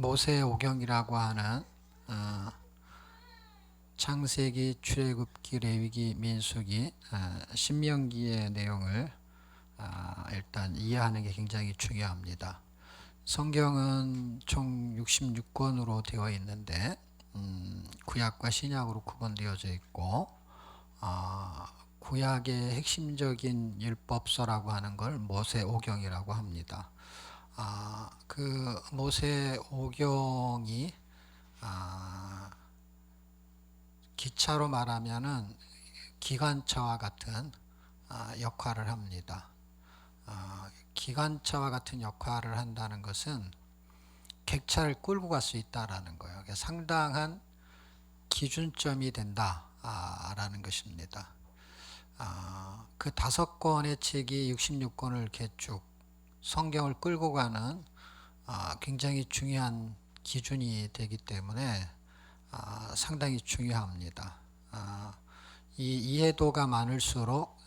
모세오경이라고 하는 어, 창세기, 출애굽기, 레위기, 민수기, 신명기의 내용을 일단 이해하는 게 굉장히 중요합니다. 성경은 총 66권으로 되어 있는데 구약과 신약으로 구분되어져 있고 구약의 핵심적인 율법서라고 하는 걸 모세오경이라고 합니다. 그 모세오경이 기차로 말하면은 기관차와 같은 역할을 합니다. 기관차와 같은 역할을 한다는 것은 객차를 끌고 갈 수 있다라는 거예요. 상당한 기준점이 된다라는 것입니다. 그 5권의 책이 66권을 개축, 성경을 끌고 가는 굉장히 중요한 기준이 되기 때문에 상당히 중요합니다. 이 이해도가 많을수록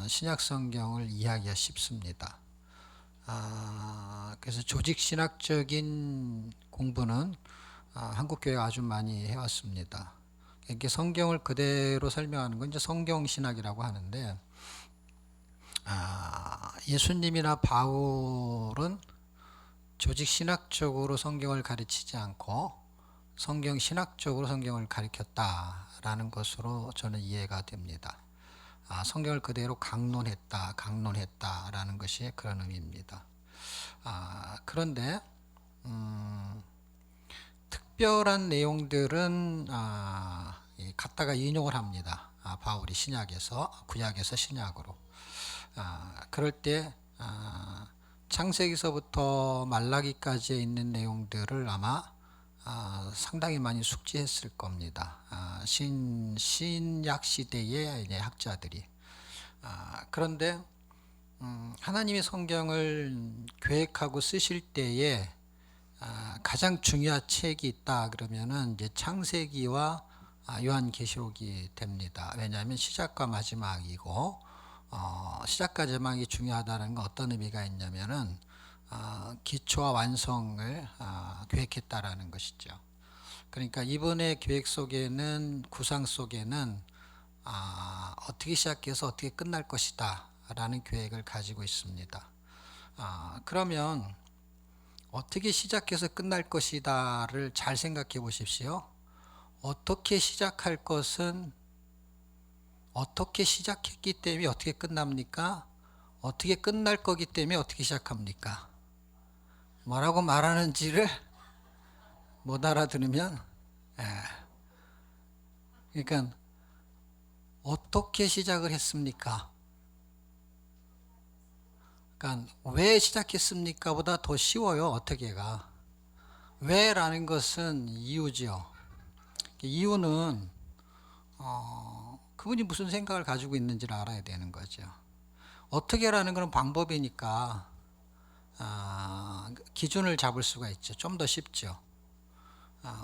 신약 성경을 이해하기가 쉽습니다. 그래서 조직 신학적인 공부는 한국 교회가 아주 많이 해왔습니다. 이렇게 성경을 그대로 설명하는 건 이제 성경 신학이라고 하는데, 예수님이나 바울은 조직 신학적으로 성경을 가르치지 않고 성경 신학적으로 성경을 가르쳤다라는 것으로 저는 이해가 됩니다. 성경을 그대로 강론했다라는 것이 그런 의미입니다. 그런데 특별한 내용들은 갖다가 인용을 합니다. 바울이 신약에서 구약에서 신약으로. 그럴 때 창세기서부터 말라기까지 있는 내용들을 아마 상당히 많이 숙지했을 겁니다. 신약 시대의 학자들이. 그런데 하나님이 성경을 계획하고 쓰실 때에 가장 중요한 책이 있다 그러면은 이제 창세기와 요한계시록이 됩니다. 왜냐하면 시작과 마지막이고 시작과 마지막이 중요하다는 건 어떤 의미가 있냐면은 기초와 완성을 계획했다라는 것이죠. 그러니까 이번의 계획 속에는 구상 속에는 어떻게 시작해서 어떻게 끝날 것이다 라는 계획을 가지고 있습니다. 그러면 어떻게 시작해서 끝날 것이다를 잘 생각해 보십시오. 어떻게 시작할 것은 어떻게 시작했기 때문에 어떻게 끝납니까? 어떻게 끝날 거기 때문에 어떻게 시작합니까? 뭐라고 말하는지를 못 알아들으면, 그러니까 어떻게 시작을 했습니까? 그러니까 왜 시작했습니까? 보다 더 쉬워요. 어떻게가. 왜라는 것은 이유죠. 이유는 그분이 무슨 생각을 가지고 있는지를 알아야 되는 거죠. 어떻게라는 것은 방법이니까 기준을 잡을 수가 있죠. 좀 더 쉽죠.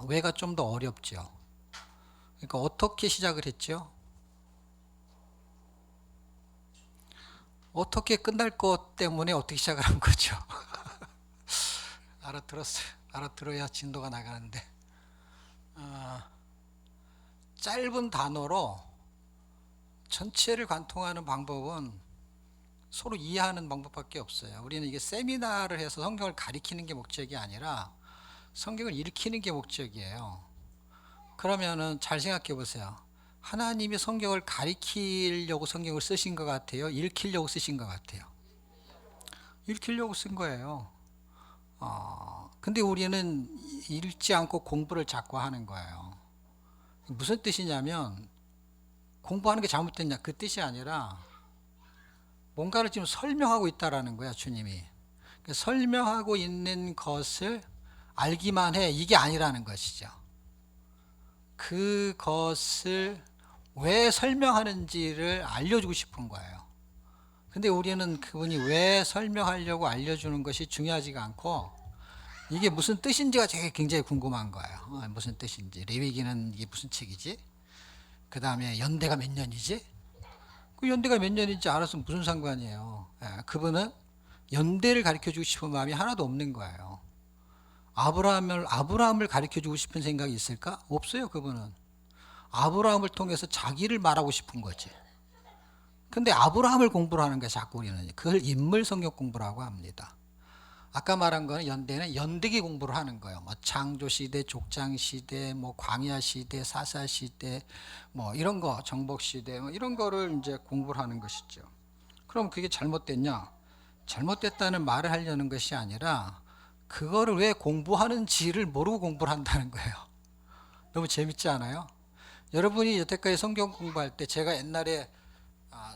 왜가 좀 더 어렵죠. 그러니까 어떻게 시작을 했죠? 어떻게 끝날 것 때문에 어떻게 시작을 한 거죠. 알아들었어요. 알아들어야 진도가 나가는데 짧은 단어로 전체를 관통하는 방법은 서로 이해하는 방법밖에 없어요. 우리는 이게 세미나를 해서 성경을 가리키는 게 목적이 아니라 성경을 일으키는 게 목적이에요. 그러면은 잘 생각해 보세요. 하나님이 성경을 가리키려고 성경을 쓰신 것 같아요? 읽히려고 쓰신 것 같아요? 읽히려고 쓴 거예요. 근데 우리는 읽지 않고 공부를 자꾸 하는 거예요. 무슨 뜻이냐면 공부하는 게 잘못됐냐 그 뜻이 아니라 뭔가를 지금 설명하고 있다라는 거야 주님이. 설명하고 있는 것을 알기만 해 이게 아니라는 것이죠. 그것을 왜 설명하는지를 알려주고 싶은 거예요. 근데 우리는 그분이 왜 설명하려고 알려주는 것이 중요하지가 않고 이게 무슨 뜻인지가 되게 굉장히 궁금한 거예요. 무슨 뜻인지. 레위기는 이게 무슨 책이지? 그 다음에 연대가 몇 년이지? 그 연대가 몇 년인지 알았으면 무슨 상관이에요. 그분은 연대를 가르쳐 주고 싶은 마음이 하나도 없는 거예요. 아브라함을 가르쳐 주고 싶은 생각이 있을까? 없어요, 그분은. 아브라함을 통해서 자기를 말하고 싶은 거지. 근데 아브라함을 공부를 하는 거야, 자꾸 우리는. 그걸 인물 성경 공부라고 합니다. 아까 말한 거는 연대는 연대기 공부를 하는 거예요. 뭐 창조 시대, 족장 시대, 뭐 광야 시대, 사사 시대, 뭐 이런 거, 정복 시대, 뭐 이런 거를 이제 공부를 하는 것이죠. 그럼 그게 잘못됐냐? 잘못됐다는 말을 하려는 것이 아니라 그거를 왜 공부하는지를 모르고 공부를 한다는 거예요. 너무 재밌지 않아요? 여러분이 여태까지 성경 공부할 때 제가 옛날에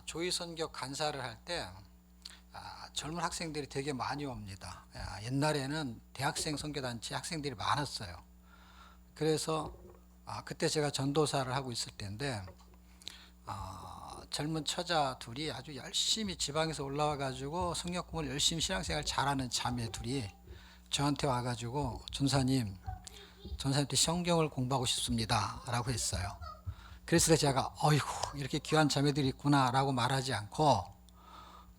조의선교 간사를 할 때 젊은 학생들이 되게 많이 옵니다. 옛날에는 대학생 선교단체 학생들이 많았어요. 그래서 그때 제가 전도사를 하고 있을 때인데 젊은 처자 둘이 아주 열심히 지방에서 올라와 가지고 성경 공부를 열심히 신앙생활 잘하는 자매 둘이 저한테 와가지고 전사님한테 성경을 공부하고 싶습니다 라고 했어요. 그래서 제가 어이구 이렇게 귀한 자매들이 있구나 라고 말하지 않고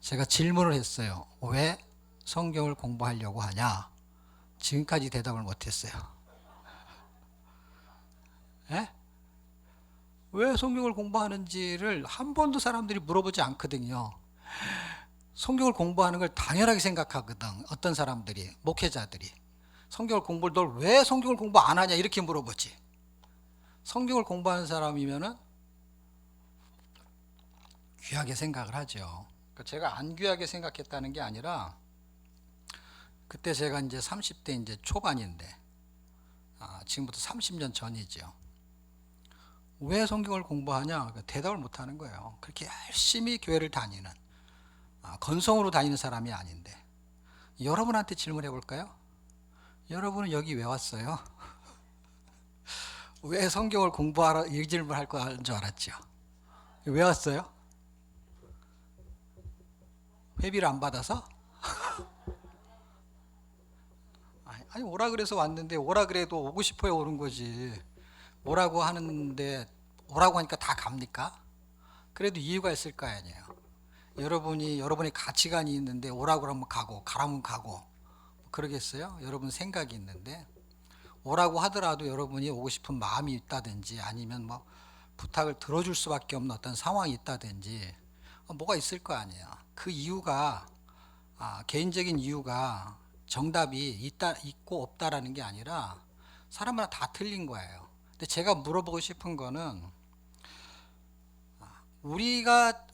제가 질문을 했어요. 왜 성경을 공부하려고 하냐? 지금까지 대답을 못했어요. 에? 왜 성경을 공부하는지를 한 번도 사람들이 물어보지 않거든요. 성경을 공부하는 걸 당연하게 생각하거든. 어떤 사람들이, 목회자들이. 널 왜 성경을 공부 안 하냐 이렇게 물어보지. 성경을 공부하는 사람이면은 귀하게 생각을 하죠. 제가 안 귀하게 생각했다는 게 아니라 그때 제가 이제 30대 이제 초반인데 지금부터 30년 전이죠. 왜 성경을 공부하냐? 대답을 못 하는 거예요. 그렇게 열심히 교회를 다니는 건성으로 다니는 사람이 아닌데. 여러분한테 질문해 볼까요? 여러분은 여기 왜 왔어요? 왜 성경을 공부하러 이 질문을 할 줄 알았죠? 왜 왔어요? 회비를 안 받아서? 아니 오라 그래서 왔는데 오라 그래도 오고 싶어야 오는 거지. 오라고 하는데 오라고 하니까 다 갑니까? 그래도 이유가 있을 거 아니에요. 여러분의 가치관이 있는데 오라고 하면 가고 가라면 가고 그러겠어요? 여러분 생각이 있는데 오라고 하더라도 여러분이 오고 싶은 마음이 있다든지 아니면 뭐 부탁을 들어줄 수밖에 없는 어떤 상황이 있다든지 뭐가 있을 거 아니에요. 그 이유가 개인적인 이유가 정답이 있고 없다라는 게 아니라 사람마다 다 틀린 거예요. 근데 제가 물어보고 싶은 거는 우리가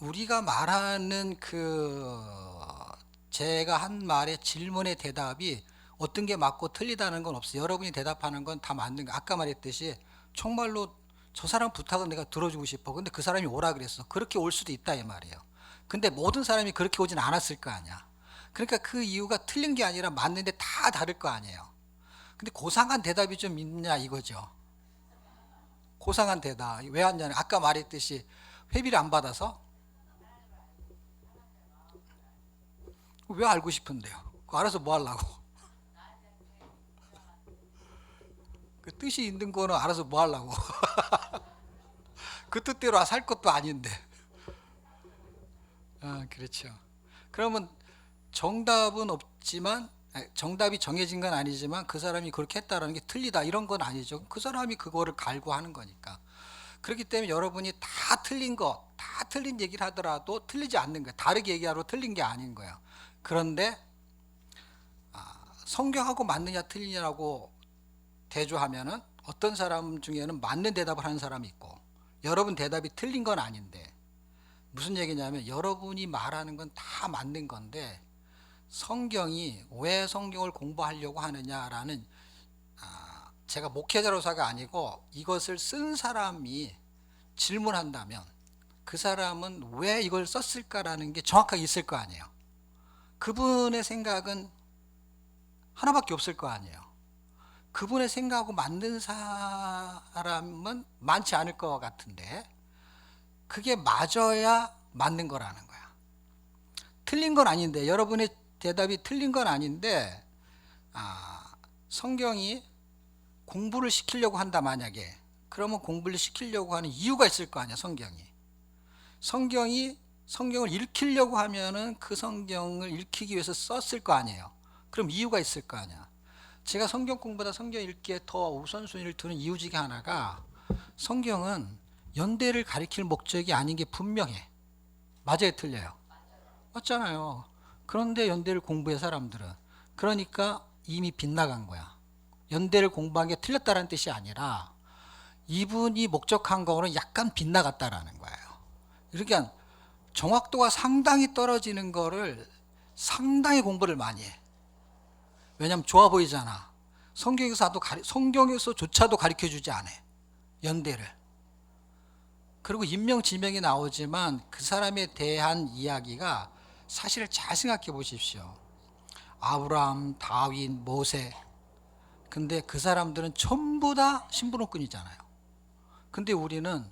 말하는 제가 한 말의 질문의 대답이 어떤 게 맞고 틀리다는 건 없어요. 여러분이 대답하는 건 다 맞는 거. 아까 말했듯이 정말로 저 사람 부탁은 내가 들어주고 싶어. 근데 그 사람이 오라 그랬어. 그렇게 올 수도 있다 이 말이에요. 근데 모든 사람이 그렇게 오진 않았을 거 아니야. 그러니까 그 이유가 틀린 게 아니라 맞는데 다 다를 거 아니에요. 근데 고상한 대답이 좀 있냐 이거죠. 고상한 대답. 왜 왔냐면 아까 말했듯이 회비를 안 받아서 왜 알고 싶은데요? 그거 알아서 뭐 하려고? 그 뜻이 있는 거는 알아서 뭐 하려고? 그 뜻대로 살 것도 아닌데. 그렇죠. 그러면 정답은 없지만 정답이 정해진 건 아니지만 그 사람이 그렇게 했다라는 게 틀리다 이런 건 아니죠. 그 사람이 그거를 갈구하는 거니까. 그렇기 때문에 여러분이 다 틀린 얘기를 하더라도 틀리지 않는 거예요. 다르게 얘기하러 틀린 게 아닌 거예요. 그런데 성경하고 맞느냐 틀리냐라고 대조하면은 어떤 사람 중에는 맞는 대답을 하는 사람이 있고 여러분 대답이 틀린 건 아닌데 무슨 얘기냐면 여러분이 말하는 건 다 맞는 건데 성경이 왜 성경을 공부하려고 하느냐라는 제가 목회자로서가 아니고 이것을 쓴 사람이 질문한다면 그 사람은 왜 이걸 썼을까라는 게 정확하게 있을 거 아니에요. 그분의 생각은 하나밖에 없을 거 아니에요. 그분의 생각하고 맞는 사람은 많지 않을 것 같은데 그게 맞아야 맞는 거라는 거야. 틀린 건 아닌데 여러분의 대답이 틀린 건 아닌데 성경이 공부를 시키려고 한다 만약에 그러면 공부를 시키려고 하는 이유가 있을 거 아니야. 성경을 읽히려고 하면은 그 성경을 읽히기 위해서 썼을 거 아니에요. 그럼 이유가 있을 거 아니야. 제가 성경 공부보다 성경 읽기에 더 우선순위를 두는 이유 중에 하나가 성경은 연대를 가리킬 목적이 아닌 게 분명해. 맞아요, 틀려요? 맞잖아요. 그런데 연대를 공부해 사람들은. 그러니까 이미 빗나간 거야. 연대를 공부한 게 틀렸다는 뜻이 아니라 이분이 목적한 거는 약간 빗나갔다라는 거예요. 그러니까 정확도가 상당히 떨어지는 거를 상당히 공부를 많이 해. 왜냐면 좋아 보이잖아. 성경에서조차도 가르쳐 주지 않아. 연대를. 그리고 인명 지명이 나오지만 그 사람에 대한 이야기가 사실 잘 생각해 보십시오. 아브라함, 다윗, 모세. 근데 그 사람들은 전부 다 심부름꾼이잖아요. 근데 우리는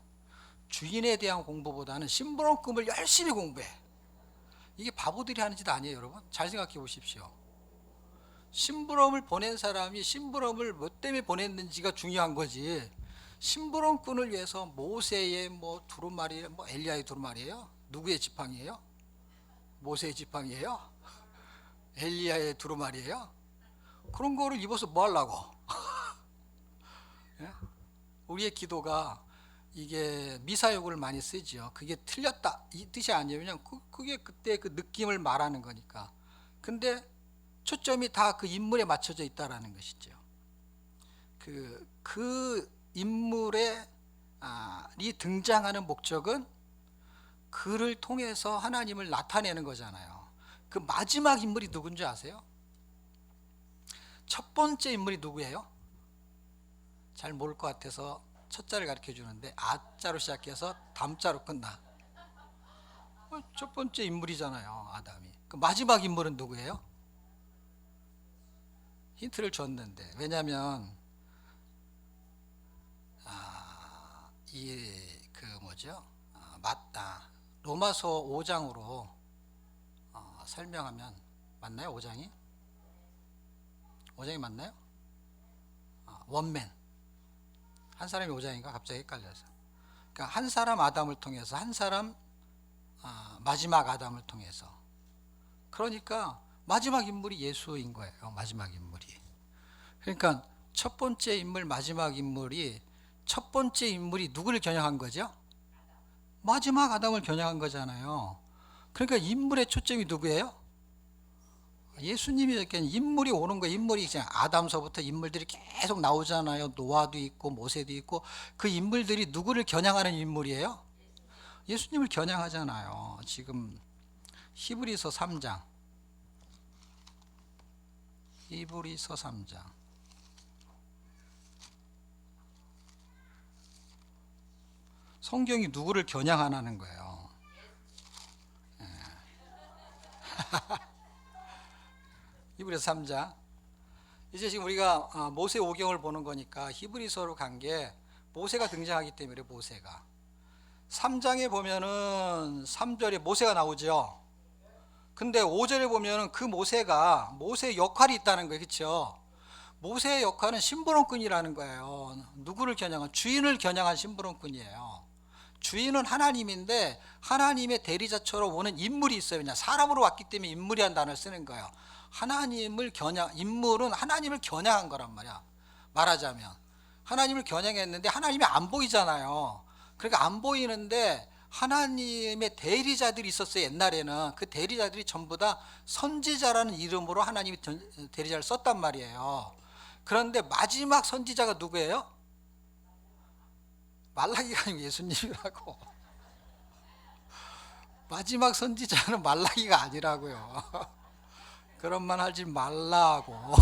주인에 대한 공부보다는 심부름꾼을 열심히 공부해. 이게 바보들이 하는 짓 아니에요, 여러분? 잘 생각해 보십시오. 심부름을 보낸 사람이 심부름을 뭐 때문에 보냈는지가 중요한 거지. 심부름꾼을 위해서 모세의 뭐 두루마리, 뭐 엘리야의 두루마리예요? 누구의 지팡이예요? 모세의 지팡이예요? 엘리야의 두루마리예요? 그런 거를 입어서 뭐 하려고? 예? 우리의 기도가 이게 미사역을 많이 쓰죠. 그게 틀렸다 이 뜻이 아니에요. 그냥 그게 그때 그 느낌을 말하는 거니까. 근데 초점이 다 그 인물에 맞춰져 있다라는 것이죠. 그 인물의 이 등장하는 목적은 그를 통해서 하나님을 나타내는 거잖아요. 그 마지막 인물이 누군지 아세요? 첫 번째 인물이 누구예요? 잘 모를 것 같아서 첫 자를 가르쳐 주는데 아자로 시작해서 담자로 끝나. 첫 번째 인물이잖아요, 아담이. 그 마지막 인물은 누구예요? 힌트를 줬는데. 왜냐하면 로마서 5장으로 설명하면 맞나요? 5장이? 5장이 맞나요? 원맨. 한 사람이 5장인가? 갑자기 헷갈려서. 그러니까 한 사람 아담을 통해서, 한 사람 마지막 아담을 통해서. 그러니까 마지막 인물이 예수인 거예요. 마지막 인물이. 그러니까 첫 번째 인물, 마지막 인물이, 첫 번째 인물이 누구를 겨냥한 거죠? 마지막 아담을 겨냥한 거잖아요. 그러니까 인물의 초점이 누구예요? 예수님이 이렇게 인물이 오는 거예요. 인물이 그냥 아담서부터 인물들이 계속 나오잖아요. 노아도 있고 모세도 있고. 그 인물들이 누구를 겨냥하는 인물이에요? 예수님을 겨냥하잖아요. 지금 히브리서 3장. 히브리서 3장. 성경이 누구를 겨냥하는 거예요? 히브리서 3장. 이제 지금 우리가 모세 오경을 보는 거니까 히브리서로 간 게 모세가 등장하기 때문에. 모세가 3장에 보면은 3절에 모세가 나오죠. 근데 5절에 보면은 그 모세가 모세의 역할이 있다는 거예요. 그렇죠? 모세의 역할은 심부름꾼이라는 거예요. 누구를 겨냥한? 주인을 겨냥한 심부름꾼이에요. 주인은 하나님인데 하나님의 대리자처럼 오는 인물이 있어요. 그냥 사람으로 왔기 때문에 인물이란 단어를 쓰는 거예요. 인물은 하나님을 겨냥한 거란 말이야. 말하자면 하나님을 겨냥했는데 하나님이 안 보이잖아요. 그러니까 안 보이는데 하나님의 대리자들이 있었어요. 옛날에는 그 대리자들이 전부 다 선지자라는 이름으로 하나님이 대리자를 썼단 말이에요. 그런데 마지막 선지자가 누구예요? 말라기가 아니고 예수님이라고. 마지막 선지자는 말라기가 아니라고요. 그런 말 하지 말라고.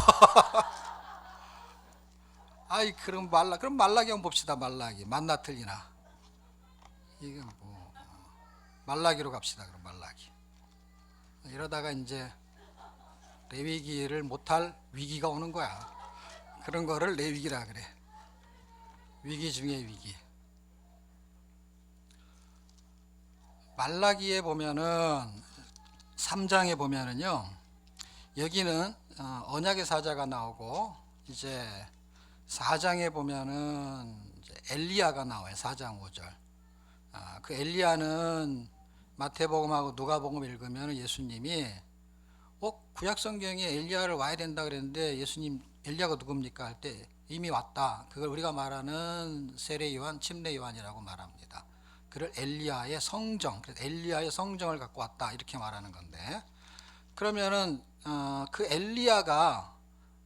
그럼 말라기 한번 봅시다. 말라기. 맞나 틀리나? 이건 뭐 말라기로 갑시다. 그럼 말라기. 이러다가 이제 레위기를 못할 위기가 오는 거야. 그런 거를 레위기라 그래. 위기 중에 위기. 말라기에 보면은 3장에 보면은요. 여기는 언약의 사자가 나오고 이제 4장에 보면은 이제 엘리야가 나와요. 4장 5절. 그 엘리야는 마태복음하고 누가복음 읽으면 예수님이 구약 성경에 엘리야를 와야 된다 그랬는데 예수님 엘리야가 누굽니까 할 때 이미 왔다. 그걸 우리가 말하는 세례 요한, 침례 요한이라고 말합니다. 그를 엘리야의 성정, 그래서 엘리야의 성정을 갖고 왔다 이렇게 말하는 건데, 그러면은 그 엘리야가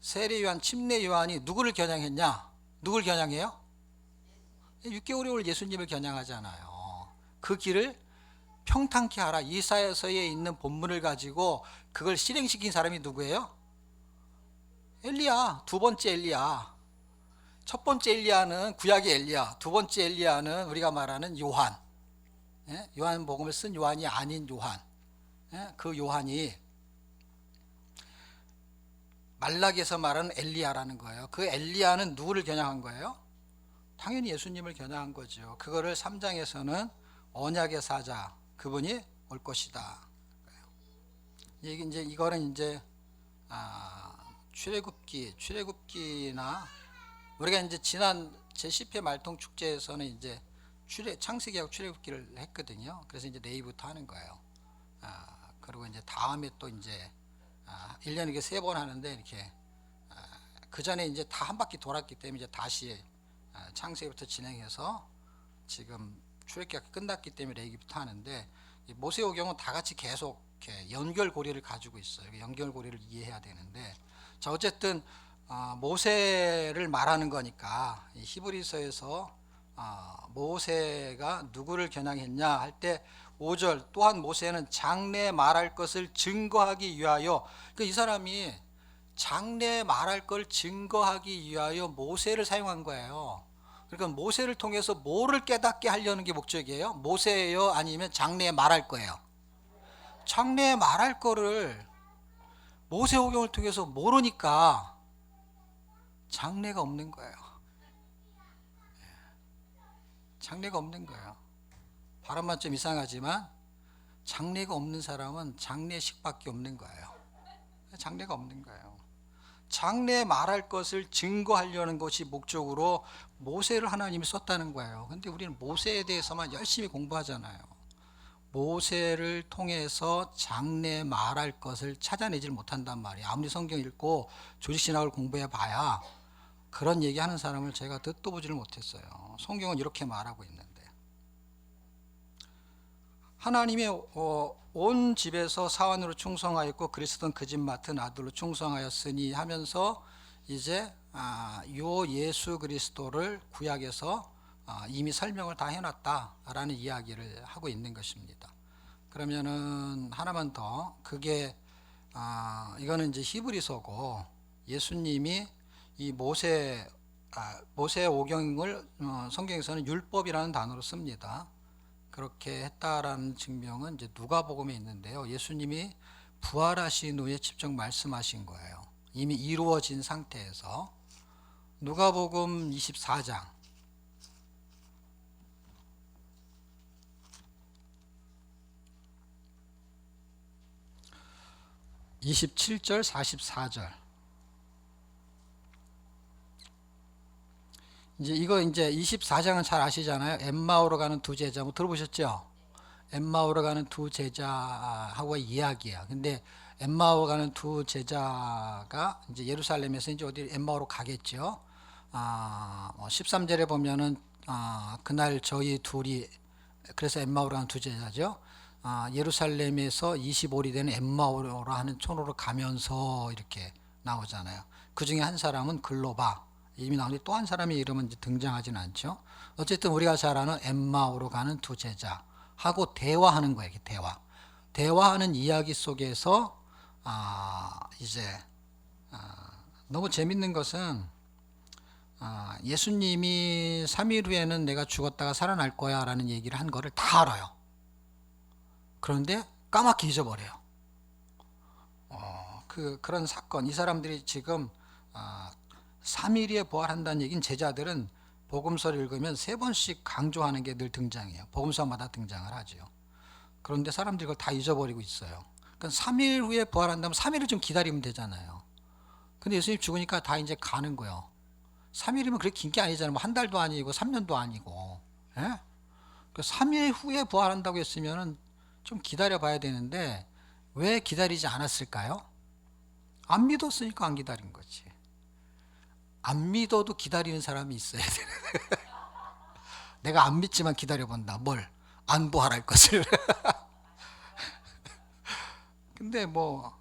세례 요한, 침례 요한이 누구를 겨냥했냐? 누굴 겨냥해요? 6개월에 올 예수님을 겨냥하잖아요. 그 길을 평탄케 하라. 이사야서에 있는 본문을 가지고 그걸 실행시킨 사람이 누구예요? 엘리야. 두 번째 엘리야. 첫 번째 엘리야는 구약의 엘리야. 두 번째 엘리야는 우리가 말하는 요한. 요한복음을 쓴 요한이 아닌 요한. 그 요한이 말라기에서 말하는 엘리야라는 거예요. 그 엘리야는 누구를 겨냥한 거예요? 당연히 예수님을 겨냥한 거죠. 그거를 3장에서는 언약의 사자, 그분이 올 것이다. 이거는 이제 출애굽기나 우리가 이제 지난 제10회 말통 축제에서는 이제 창세기하고 출애굽기를 했거든요. 그래서 이제 내일부터 하는 거예요. 그리고 이제 다음에 또 이제 1년에 이게 3번 하는데 이렇게 그 전에 이제 다 한 바퀴 돌았기 때문에 이제 다시 창세기부터 진행해서 지금 출애굽기가 끝났기 때문에 레위기부터 하는데, 모세오경은 다 같이 계속 이렇게 연결고리를 가지고 있어요. 연결고리를 이해해야 되는데, 자 어쨌든 모세를 말하는 거니까 히브리서에서 모세가 누구를 겨냥했냐 할 때 5절, 또한 모세는 장래 말할 것을 증거하기 위하여, 그러니까 이 사람이 장래 말할 걸 증거하기 위하여 모세를 사용한 거예요. 그러니까 모세를 통해서 뭐를 깨닫게 하려는 게 목적이에요? 모세예요? 아니면 장래에 말할 거예요? 장래에 말할 거를 모세오경을 통해서 모르니까 장래가 없는 거예요. 장래가 없는 거예요. 발음만 좀 이상하지만 장래가 없는 사람은 장래식밖에 없는 거예요. 장래가 없는 거예요. 장래에 말할 것을 증거하려는 것이 목적으로 모세를 하나님이 썼다는 거예요. 근데 우리는 모세에 대해서만 열심히 공부하잖아요. 모세를 통해서 장래에 말할 것을 찾아내질 못한단 말이에요. 아무리 성경 읽고 조직신학을 공부해 봐야 그런 얘기하는 사람을 제가 듣도 보지를 못했어요. 성경은 이렇게 말하고 있는데, 하나님의 온 집에서 사원으로 충성하였고 그리스도는 그 집 맡은 아들로 충성하였으니 하면서 이제 요 예수 그리스도를 구약에서 이미 설명을 다 해놨다라는 이야기를 하고 있는 것입니다. 그러면은 하나만 더, 그게 이거는 이제 히브리서고, 예수님이 이 모세 오경을 성경에서는 율법이라는 단어로 씁니다. 그렇게 했다라는 증명은 이제 누가복음에 있는데요. 예수님이 부활하신 후에 직접 말씀하신 거예요. 이미 이루어진 상태에서. 누가복음 24장 27절 44절. 이제 24장은 잘 아시잖아요. 엠마오로 가는 두 제자, 뭐 들어보셨죠? 엠마오로 가는 두 제자하고의 이야기야. 근데 엠마오 가는 두 제자가 이제 예루살렘에서 이제 어디 엠마오로 가겠죠. 13절에 보면은 그날 저희 둘이, 그래서 엠마오로 가는 두 제자죠. 예루살렘에서 25리 되는 엠마오로 하는 촌으로 가면서 이렇게 나오잖아요. 그 중에 한 사람은 글로바, 이미 나오는데 또 한 사람의 이름은 이제 등장하진 않죠. 어쨌든 우리가 잘 아는 엠마오로 가는 두 제자하고 대화하는 거예요. 대화하는 이야기 속에서 이제 너무 재밌는 것은 예수님이 3일 후에는 내가 죽었다가 살아날 거야 라는 얘기를 한 거를 다 알아요. 그런데 까맣게 잊어버려요. 그런 사건, 이 사람들이 지금 3일 후에 부활한다는 얘기는 제자들은 복음서를 읽으면 3번씩 강조하는 게 늘 등장해요. 복음서마다 등장을 하죠. 그런데 사람들이 그걸 다 잊어버리고 있어요. 그러니까 3일 후에 부활한다면 3일을 좀 기다리면 되잖아요. 근데 예수님 죽으니까 다 이제 가는 거예요. 3일이면 그렇게 긴 게 아니잖아요. 뭐 한 달도 아니고 3년도 아니고. 예? 그러니까 3일 후에 부활한다고 했으면은 좀 기다려 봐야 되는데 왜 기다리지 않았을까요? 안 믿었으니까 안 기다린 거지. 안 믿어도 기다리는 사람이 있어야 돼. 내가 안 믿지만 기다려본다. 뭘? 안부할 것을. 근데 뭐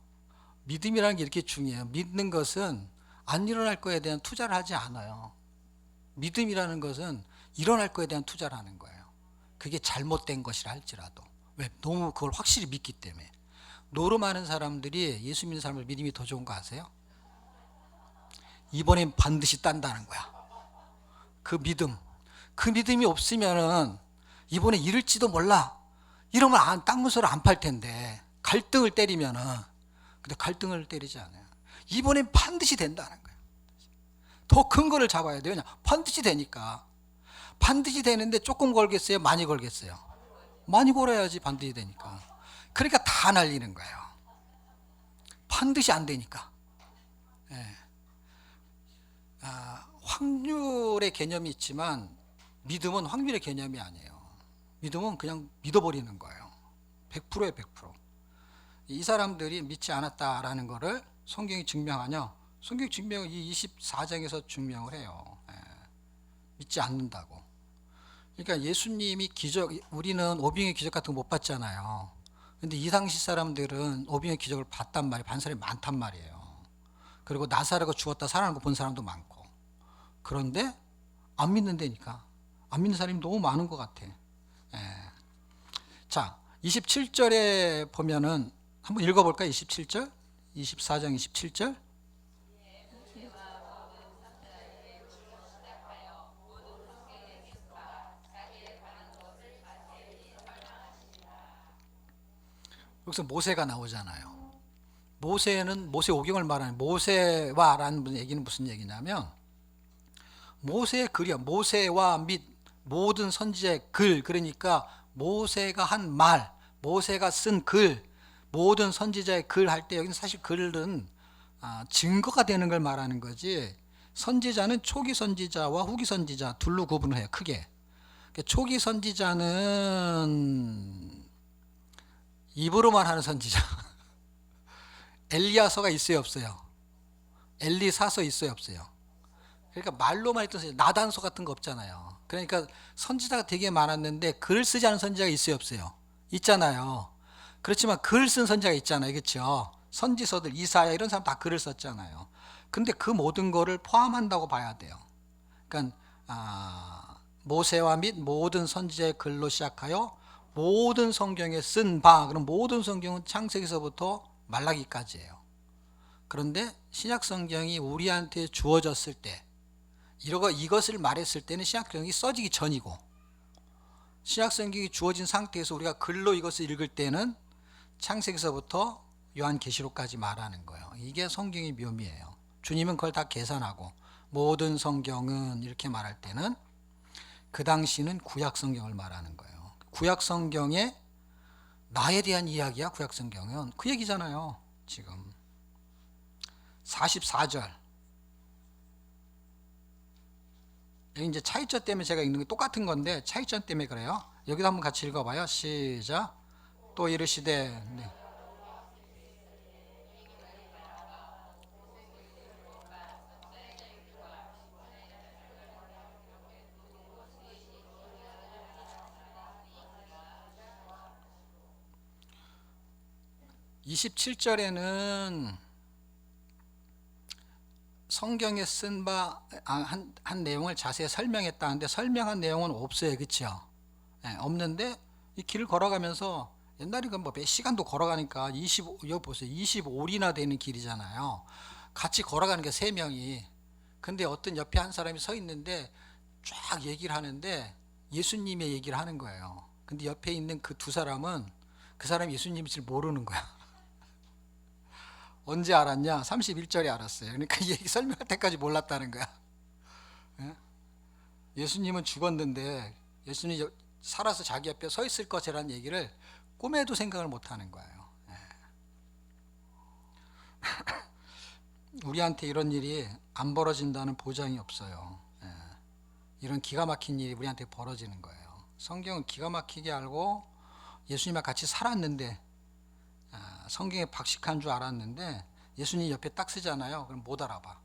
믿음이라는 게 이렇게 중요해요. 믿는 것은 안 일어날 거에 대한 투자를 하지 않아요. 믿음이라는 것은 일어날 거에 대한 투자를 하는 거예요. 그게 잘못된 것이라 할지라도. 왜? 너무 그걸 확실히 믿기 때문에. 노름하는 사람들이 예수 믿는 사람들 믿음이 더 좋은 거 아세요? 이번엔 반드시 딴다는 거야. 그 믿음. 그 믿음이 없으면은 이번에 잃을지도 몰라. 이러면 땅 문서를 안 팔 텐데. 갈등을 때리면은. 근데 갈등을 때리지 않아요. 이번엔 반드시 된다는 거예요. 더 큰 거를 잡아야 돼요. 그냥 반드시 되니까. 반드시 되는데 조금 걸겠어요? 많이 걸겠어요? 많이 걸어야지 반드시 되니까. 그러니까 다 날리는 거예요. 반드시 안 되니까. 예. 확률의 개념이 있지만 믿음은 확률의 개념이 아니에요. 믿음은 그냥 믿어버리는 거예요. 100%에 100%. 이 사람들이 믿지 않았다라는 것을 성경이 증명하냐? 성경이 증명을 이 24장에서 증명을 해요. 예. 믿지 않는다고. 그러니까 예수님이 기적, 우리는 오병의 기적 같은 거 못 봤잖아요. 근데 이 당시 사람들은 오병의 기적을 봤단 말이에요. 반 사람이 많단 말이에요. 그리고 나사로가 죽었다 살아난 거 본 사람도 많고. 그런데 안 믿는다니까. 안 믿는 사람이 너무 많은 것 같아. 예. 자, 27절에 보면은 한번 읽어볼까요? 27절? 24장 27절? 여기서 모세가 나오잖아요. 모세는 모세 오경을 말하는 모세와라는 얘기는 무슨 얘기냐면 모세의 글이야. 모세와 및 모든 선지자의 글. 그러니까 모세가 한 말, 모세가 쓴 글, 모든 선지자의 글 할 때 여기는 사실 글은 증거가 되는 걸 말하는 거지. 선지자는 초기 선지자와 후기 선지자 둘로 구분을 해요. 크게. 초기 선지자는 입으로만 하는 선지자. 엘리야서가 있어요, 없어요? 엘리사서 있어요, 없어요? 그러니까 말로만 했던 선지자, 나단서 같은 거 없잖아요. 그러니까 선지자가 되게 많았는데 글을 쓰지 않은 선지자가 있어요, 없어요? 있잖아요. 그렇지만 글 쓴 선지자가 있잖아요, 그렇죠? 선지서들 이사야 이런 사람 다 글을 썼잖아요. 근데 그 모든 거를 포함한다고 봐야 돼요. 그러니까 모세와 및 모든 선지자의 글로 시작하여 모든 성경에 쓴 바, 그럼 모든 성경은 창세기서부터 말라기까지예요. 그런데 신약 성경이 우리한테 주어졌을 때, 이것을 말했을 때는 신약 성경이 써지기 전이고, 신약 성경이 주어진 상태에서 우리가 글로 이것을 읽을 때는 창세기서부터 요한계시록까지 말하는 거예요. 이게 성경의 묘미예요. 주님은 그걸 다 계산하고 모든 성경은 이렇게 말할 때는 그 당시는 구약 성경을 말하는 거예요. 구약 성경에 나에 대한 이야기야. 구약 성경은 그 얘기잖아요. 지금 44절. 여기 이제 차이점 때문에 제가 읽는 게 똑같은 건데 차이점 때문에 그래요. 여기도 한번 같이 읽어봐요. 시작. 또 이르시되. 네. (27절에는) 성경에 쓴 바 한 내용을 자세히 설명했다는데 설명한 내용은 없어요. 그렇죠? 네, 없는데 이 길을 걸어가면서 옛날에 뭐 몇 시간도 걸어가니까 25, 여기 보세요. 25일이나 되는 길이잖아요. 같이 걸어가는 게 세 명이. 근데 어떤 옆에 한 사람이 서 있는데 쫙 얘기를 하는데 예수님의 얘기를 하는 거예요. 근데 옆에 있는 그 두 사람은 그 사람이 예수님인 줄 모르는 거야. 언제 알았냐? 31절에 알았어요. 그러니까 이 얘기 설명할 때까지 몰랐다는 거야. 예수님은 죽었는데 예수님이 살아서 자기 옆에 서 있을 것이라는 얘기를 꿈에도 생각을 못 하는 거예요. 우리한테 이런 일이 안 벌어진다는 보장이 없어요. 이런 기가 막힌 일이 우리한테 벌어지는 거예요. 성경은 기가 막히게 알고 예수님과 같이 살았는데 성경에 박식한 줄 알았는데 예수님 옆에 딱 쓰잖아요. 그럼 못 알아봐.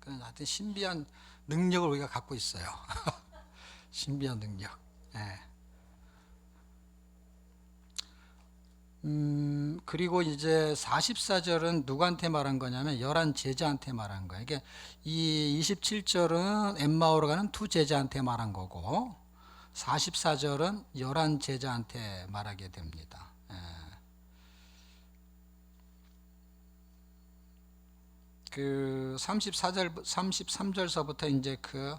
그런 하여튼 신비한 능력을 우리가 갖고 있어요. 신비한 능력. 예. 그리고 이제 44절은 누구한테 말한 거냐면 열한 제자한테 말한 거예요. 이게 이 27절은 엠마오로 가는 두 제자한테 말한 거고 44절은 열한 제자한테 말하게 됩니다. 예. 그 33절서부터 이제 그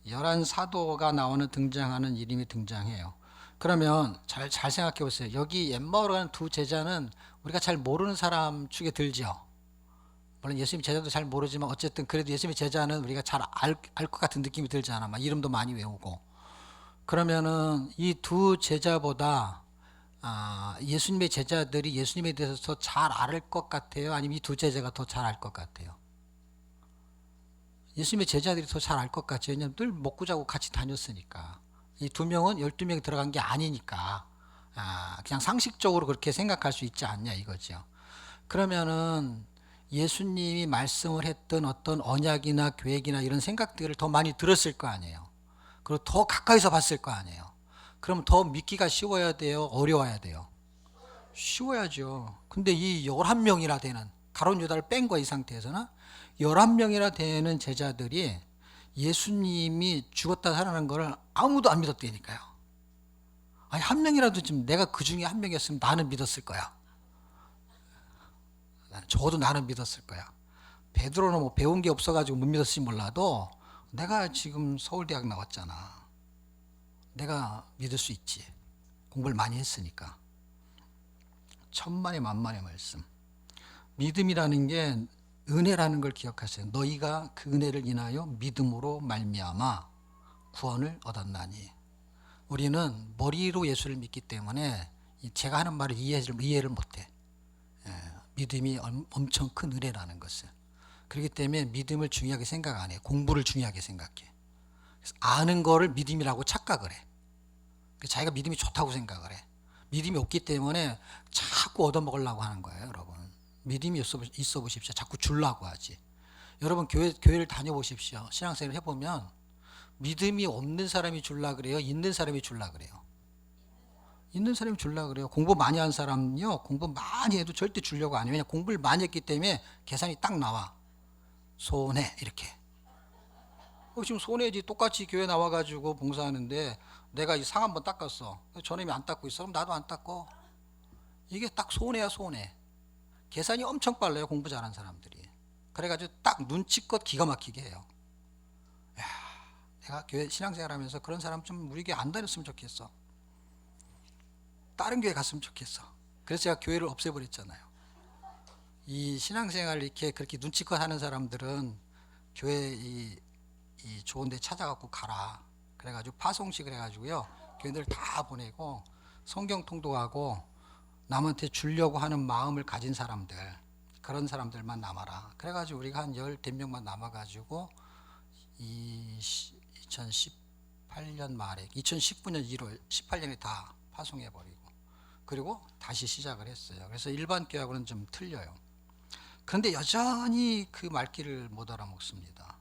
열한 사도가 나오는 등장하는 이름이 등장해요. 그러면 잘 생각해 보세요. 여기 엠마오로 가는 두 제자는 우리가 잘 모르는 사람 축에 들죠. 물론 예수님 제자도 잘 모르지만 어쨌든 그래도 예수님의 제자는 우리가 잘 알 것 같은 느낌이 들잖아. 막 이름도 많이 외우고. 그러면은 이 두 제자보다 예수님의 제자들이 예수님에 대해서 더 잘 알 것 같아요? 아니면 이 두 제자가 더 잘 알 것 같아요? 예수님의 제자들이 더 잘 알 것 같죠. 왜냐하면 늘 먹고 자고 같이 다녔으니까. 이 두 명은 12명이 들어간 게 아니니까. 그냥 상식적으로 그렇게 생각할 수 있지 않냐 이거죠. 그러면은 예수님이 말씀을 했던 어떤 언약이나 계획이나 이런 생각들을 더 많이 들었을 거 아니에요. 그리고 더 가까이서 봤을 거 아니에요. 그럼 더 믿기가 쉬워야 돼요? 어려워야 돼요? 쉬워야죠. 근데 이 11명이나 되는, 가룟 유다를 뺀 거 이 상태에서는 11명이나 되는 제자들이 예수님이 죽었다 살아난 거를 아무도 안 믿었다니까요. 아니, 한 명이라도 지금 내가 그 중에 한 명이었으면 나는 믿었을 거야. 적어도 나는 믿었을 거야. 베드로는 뭐 배운 게 없어가지고 못 믿었을지 몰라도 내가 지금 서울대학 나왔잖아. 내가 믿을 수 있지. 공부를 많이 했으니까. 천만의 만만의 말씀. 믿음이라는 게 은혜라는 걸 기억하세요. 너희가 그 은혜를 인하여 믿음으로 말미암아 구원을 얻었나니. 우리는 머리로 예수를 믿기 때문에 제가 하는 말을 이해를 못해. 믿음이 엄청 큰 은혜라는 것을. 그렇기 때문에 믿음을 중요하게 생각 안 해. 공부를 중요하게 생각해. 그래서 아는 거를 믿음이라고 착각을 해. 자기가 믿음이 좋다고 생각을 해. 믿음이 없기 때문에 자꾸 얻어먹으려고 하는 거예요, 여러분. 믿음이 있어 보십시오. 자꾸 주려고 하지. 여러분 교회를 다녀보십시오. 신앙생활을 해보면 믿음이 없는 사람이 주려고 그래요? 있는 사람이 주려고 그래요? 있는 사람이 주려고 그래요. 공부 많이 한 사람은요, 공부 많이 해도 절대 주려고 안 해요. 왜냐 공부를 많이 했기 때문에 계산이 딱 나와. 손해 이렇게. 지금 손해지. 똑같이 교회 나와가지고 봉사하는데 내가 이 상 한번 닦았어. 저놈이 안 닦고 있어. 그럼 나도 안 닦고. 이게 딱 손해야 손해. 계산이 엄청 빨라요, 공부 잘하는 사람들이. 그래가지고 딱 눈치껏 기가 막히게 해요. 야, 내가 교회 신앙생활 하면서 그런 사람 좀 우리 교회 안 다녔으면 좋겠어. 다른 교회 갔으면 좋겠어. 그래서 제가 교회를 없애버렸잖아요. 이 신앙생활 이렇게 그렇게 눈치껏 하는 사람들은 교회 이 좋은 데 찾아갖고 가라. 그래가지고 파송식을 해가지고요, 교회들 다 보내고 성경 통독하고 남한테 주려고 하는 마음을 가진 사람들, 그런 사람들만 남아라. 그래가지고 우리가 한 10명만 남아가지고 2018년 말에 2019년 1월 18년에 다 파송해버리고 그리고 다시 시작을 했어요. 그래서 일반 교회하고는 좀 틀려요. 그런데 여전히 그 말귀를 못 알아먹습니다.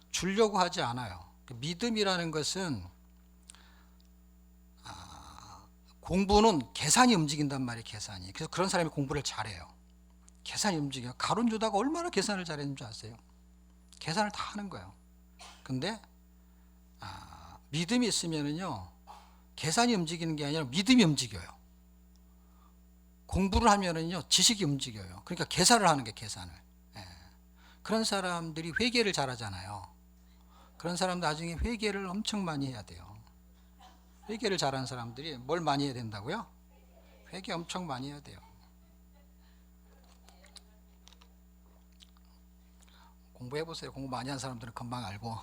주려고 하지 않아요. 믿음이라는 것은 공부는 계산이 움직인단 말이에요. 계산이. 그래서 그런 사람이 공부를 잘해요. 계산이 움직여요. 가룟 유다가 얼마나 계산을 잘했는 줄 아세요? 계산을 다 하는 거예요. 근데 믿음이 있으면은요, 계산이 움직이는 게 아니라 믿음이 움직여요. 공부를 하면은요, 지식이 움직여요. 그러니까 계산을 하는 게 계산을. 그런 사람들이 회개를 잘하잖아요. 그런 사람 나중에 회개를 엄청 많이 해야 돼요. 회개를 잘하는 사람들이 뭘 많이 해야 된다고요? 회개 엄청 많이 해야 돼요. 공부해보세요. 공부 많이 한 사람들은 금방 알고.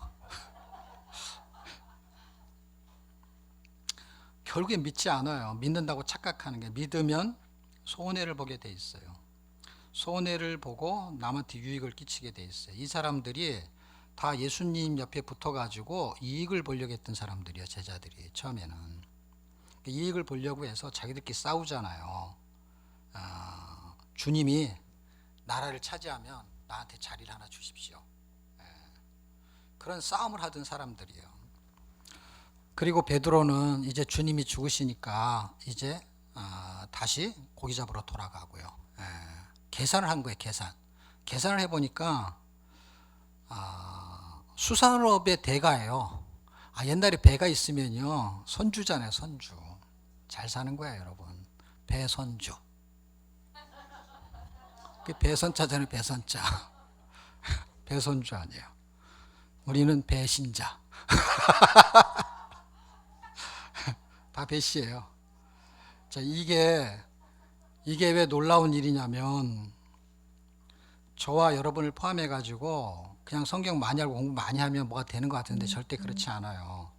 결국엔 믿지 않아요. 믿는다고 착각하는 게. 믿으면 손해를 보게 돼 있어요. 손해를 보고 남한테 유익을 끼치게 돼 있어요. 이 사람들이 다 예수님 옆에 붙어가지고 이익을 보려고 했던 사람들이에요. 제자들이 처음에는. 이익을 보려고 해서 자기들끼리 싸우잖아요. 주님이 나라를 차지하면 나한테 자리를 하나 주십시오. 그런 싸움을 하던 사람들이에요. 그리고 베드로는 이제 주님이 죽으시니까 이제 다시 고기 잡으러 돌아가고요. 계산을 한 거예요. 계산을 해보니까 수산업의 대가예요. 옛날에 배가 있으면요 선주잖아요. 선주. 잘 사는 거야 여러분. 배선주. 배선자잖아요. 배선자. 배선주 아니에요. 우리는 배신자. 다 배씨예요. 자, 이게 왜 놀라운 일이냐면 저와 여러분을 포함해 가지고 그냥 성경 많이 알고 공부 많이 하면 뭐가 되는 것 같은데 절대 그렇지 않아요.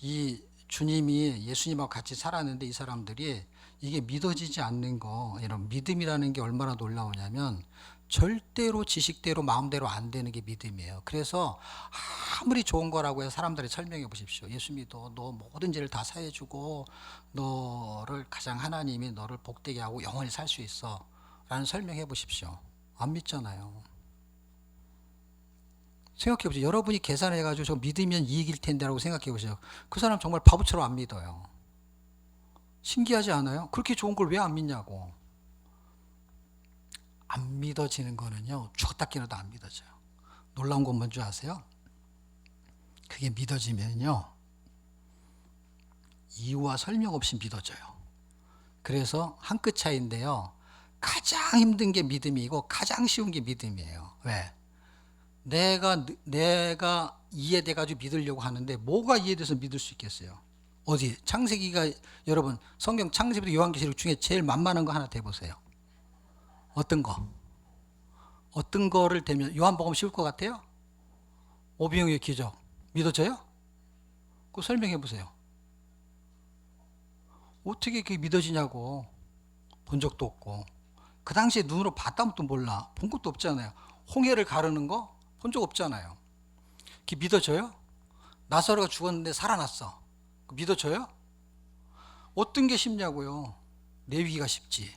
이 주님이 예수님하고 같이 살았는데 이 사람들이 이게 믿어지지 않는 거, 이런 믿음이라는 게 얼마나 놀라우냐면 절대로 지식대로 마음대로 안 되는 게 믿음이에요. 그래서 아무리 좋은 거라고 해서 사람들이 설명해 보십시오. 예수 믿어. 너 모든 죄를 다 사해주고 너를 가장 하나님이 너를 복되게 하고 영원히 살 수 있어 라는 설명해 보십시오. 안 믿잖아요. 생각해 보세요. 여러분이 계산해 가지고 저 믿으면 이익일 텐데 라고 생각해 보세요. 그 사람 정말 바보처럼 안 믿어요. 신기하지 않아요? 그렇게 좋은 걸 왜 안 믿냐고. 안 믿어지는 거는요 죽었다 깨어나도 안 믿어져요. 놀라운 건 뭔지 아세요? 그게 믿어지면요 이유와 설명 없이 믿어져요. 그래서 한 끗 차이인데요 가장 힘든 게 믿음이고 가장 쉬운 게 믿음이에요. 왜? 내가 이해돼 가지고 믿으려고 하는데 뭐가 이해돼서 믿을 수 있겠어요? 어디? 창세기가 여러분 성경 창세기부터 요한계시록 중에 제일 만만한 거 하나 대보세요. 어떤 거? 어떤 거를 대면 요한복음 쉬울 것 같아요? 오병이의 기적 믿어져요? 그거 설명해 보세요. 어떻게 그게 믿어지냐고. 본 적도 없고 그 당시에 눈으로 봤다면 또 몰라. 본 것도 없잖아요. 홍해를 가르는 거 본 적 없잖아요. 그게 믿어져요? 나사로가 죽었는데 살아났어. 믿어져요? 어떤 게 쉽냐고요. 레위기가 쉽지.